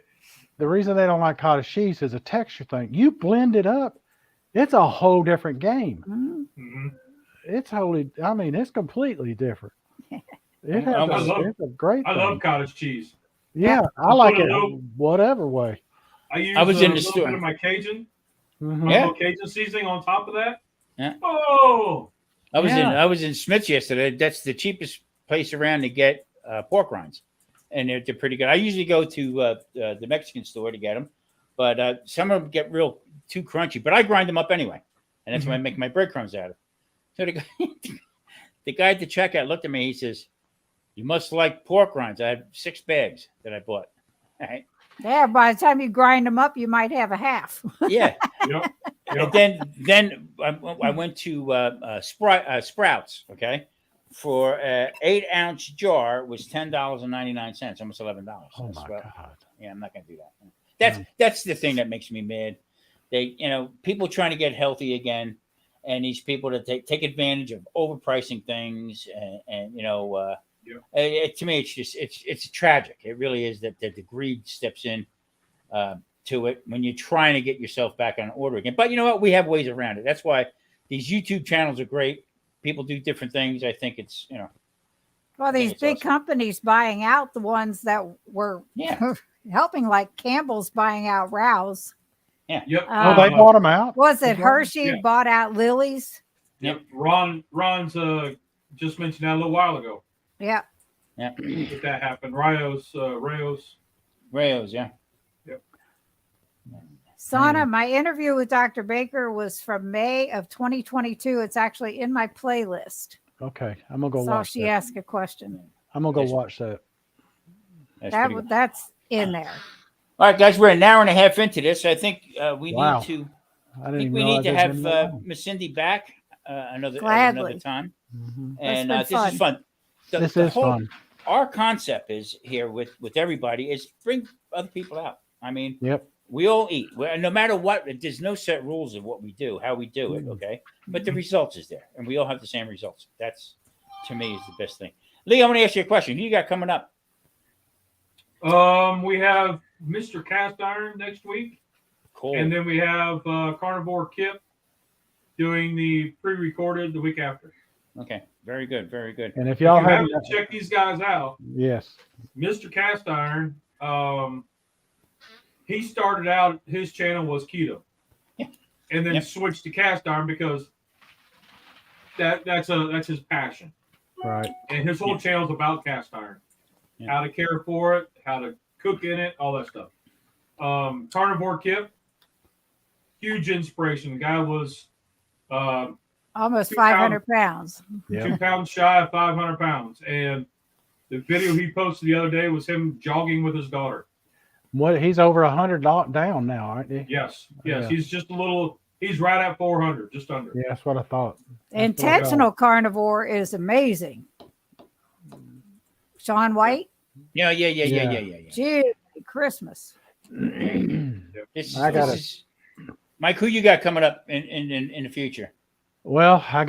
the reason they don't like cottage cheese is a texture thing. You blend it up, it's a whole different game. Mm-hmm. It's completely different. It's a great thing. I love cottage cheese. Yeah, I like it whatever way. I use a little bit of my Cajun, little Cajun seasoning on top of that. Yeah. Oh, I was in Smith's yesterday. That's the cheapest place around to get pork rinds, and they're pretty good. I usually go to the Mexican store to get them, but some of them get too crunchy. But I grind them up anyway, and that's what I make my breadcrumbs out of. So the guy at the checkout looked at me. He says, "You must like pork rinds." I had 6 bags that I bought. All right. Yeah, by the time you grind them up, you might have a half. Yeah. Yep. And then I went to Sprouts. Okay, for an 8-ounce jar was $10.99, almost $11. Oh my God! Yeah, I'm not gonna do that. That's the thing that makes me mad. They, people trying to get healthy again, and these people that take advantage of overpricing things, and to me, it's tragic. It really is that the greed steps in to it when you're trying to get yourself back on order again. But you know what? We have ways around it. That's why these YouTube channels are great. People do different things. I think it's Well, these big companies buying out the ones that were helping, like Campbell's buying out Rouse. Yeah. Yep. They bought them out. Was it Hershey bought out Lily's? Yep. Ron's just mentioned that a little while ago. Yeah. Yeah. That happened. Rayos. Yeah. Yep. Sana, my interview with Dr. Baker was from May of 2022. It's actually in my playlist. Okay, I'm gonna go watch. So she asked a question. I'm gonna go watch that. That's in there. All right, guys, we're an hour and a half into this. I think we need to. I think we need to have Miss Cindy back another time. Mm-hmm. And this is fun. This is fun. Our concept is here with everybody is bring other people out. I mean, we all eat. No matter what, there's no set rules of what we do, how we do it, okay? But the results is there, and we all have the same results. That's, to me, is the best thing. Lee, I want to ask you a question. Who you got coming up? We have Mr. Cast Iron next week. Cool. And then we have Carnivore Kip doing the pre-recorded the week after. Okay. Very good. Very good. And if y'all haven't checked these guys out, yes, Mr. Cast Iron, he started out, his channel was keto, and then switched to cast iron because that's his passion, right? And his whole channel is about cast iron. how to care for it, how to cook in it, all that stuff. Carnivore Kip, huge inspiration. The guy was almost 500 pounds. 2 pounds shy of 500 pounds. And the video he posted the other day was him jogging with his daughter. What, he's over 100 down now, aren't he? Yes. Yeah. He's just he's right at 400, just under. Yeah, that's what I thought. Intentional carnivore is amazing. Sean White? Yeah. Gee, Christmas. Mike, who you got coming up in the future? Well, I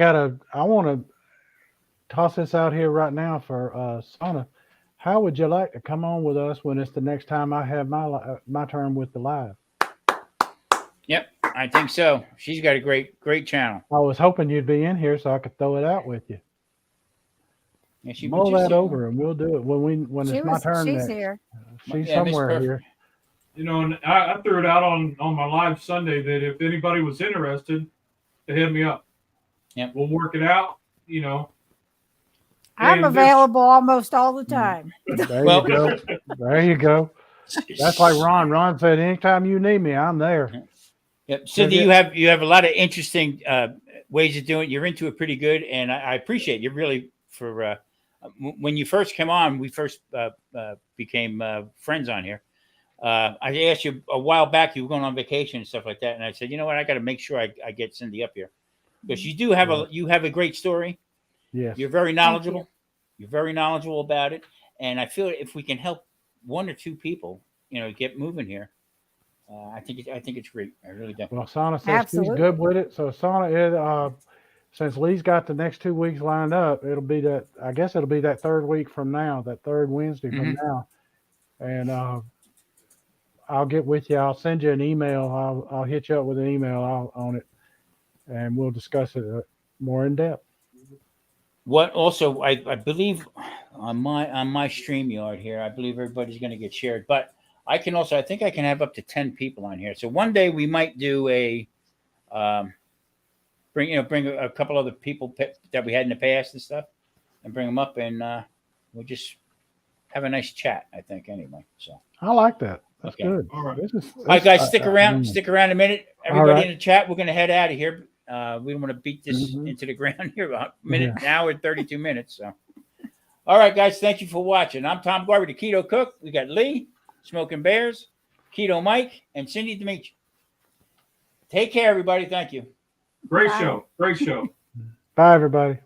want to toss this out here right now for Sana. How would you like to come on with us when it's the next time I have my turn with the live? Yep, I think so. She's got a great channel. I was hoping you'd be in here so I could throw it out with you. Yeah, mull that over and we'll do it when it's my turn. She's here. She's somewhere here. You know, and I threw it out on my live Sunday that if anybody was interested, to hit me up. Yeah, we'll work it out. You know, I'm available almost all the time. There you go. There you go. That's like Ron. Ron said, anytime you need me, I'm there. Yep. Cindy, you have a lot of interesting ways of doing it. You're into it pretty good, and I appreciate you really for when you first came on. We first became friends on here. I asked you a while back. You were going on vacation and stuff like that, and I said, you know what, I got to make sure I get Cindy up here because you do have a great story. Yes, you're very knowledgeable. You're very knowledgeable about it, and I feel if we can help one or two people, get moving here. I think it's great. I really do. Well, Sana says she's good with it. So Sana, since Lee's got the next 2 weeks lined up, it'll be that third week from now, that third Wednesday from now, and I'll get with you. I'll send you an email. I'll hit you up with an email on it, and we'll discuss it more in depth. What also I believe on my StreamYard here, I believe everybody's going to get shared, but I think I can have up to 10 people on here. So one day we might do bring a couple other people that we had in the past and stuff, and bring them up, and we'll just have a nice chat. I think anyway. So I like that. That's good. All right. All right, guys, stick around a minute. Everybody in the chat, we're going to head out of here. We don't want to beat this into the ground here. About a minute, an hour, 32 minutes. So, all right, guys, thank you for watching. I'm Tom Garvey, the Keto Cook. We got Lee, Smoking Bears, Keto Mike, and Cindy DeManche. Take care, everybody. Thank you. Great show. Great show. Bye, everybody.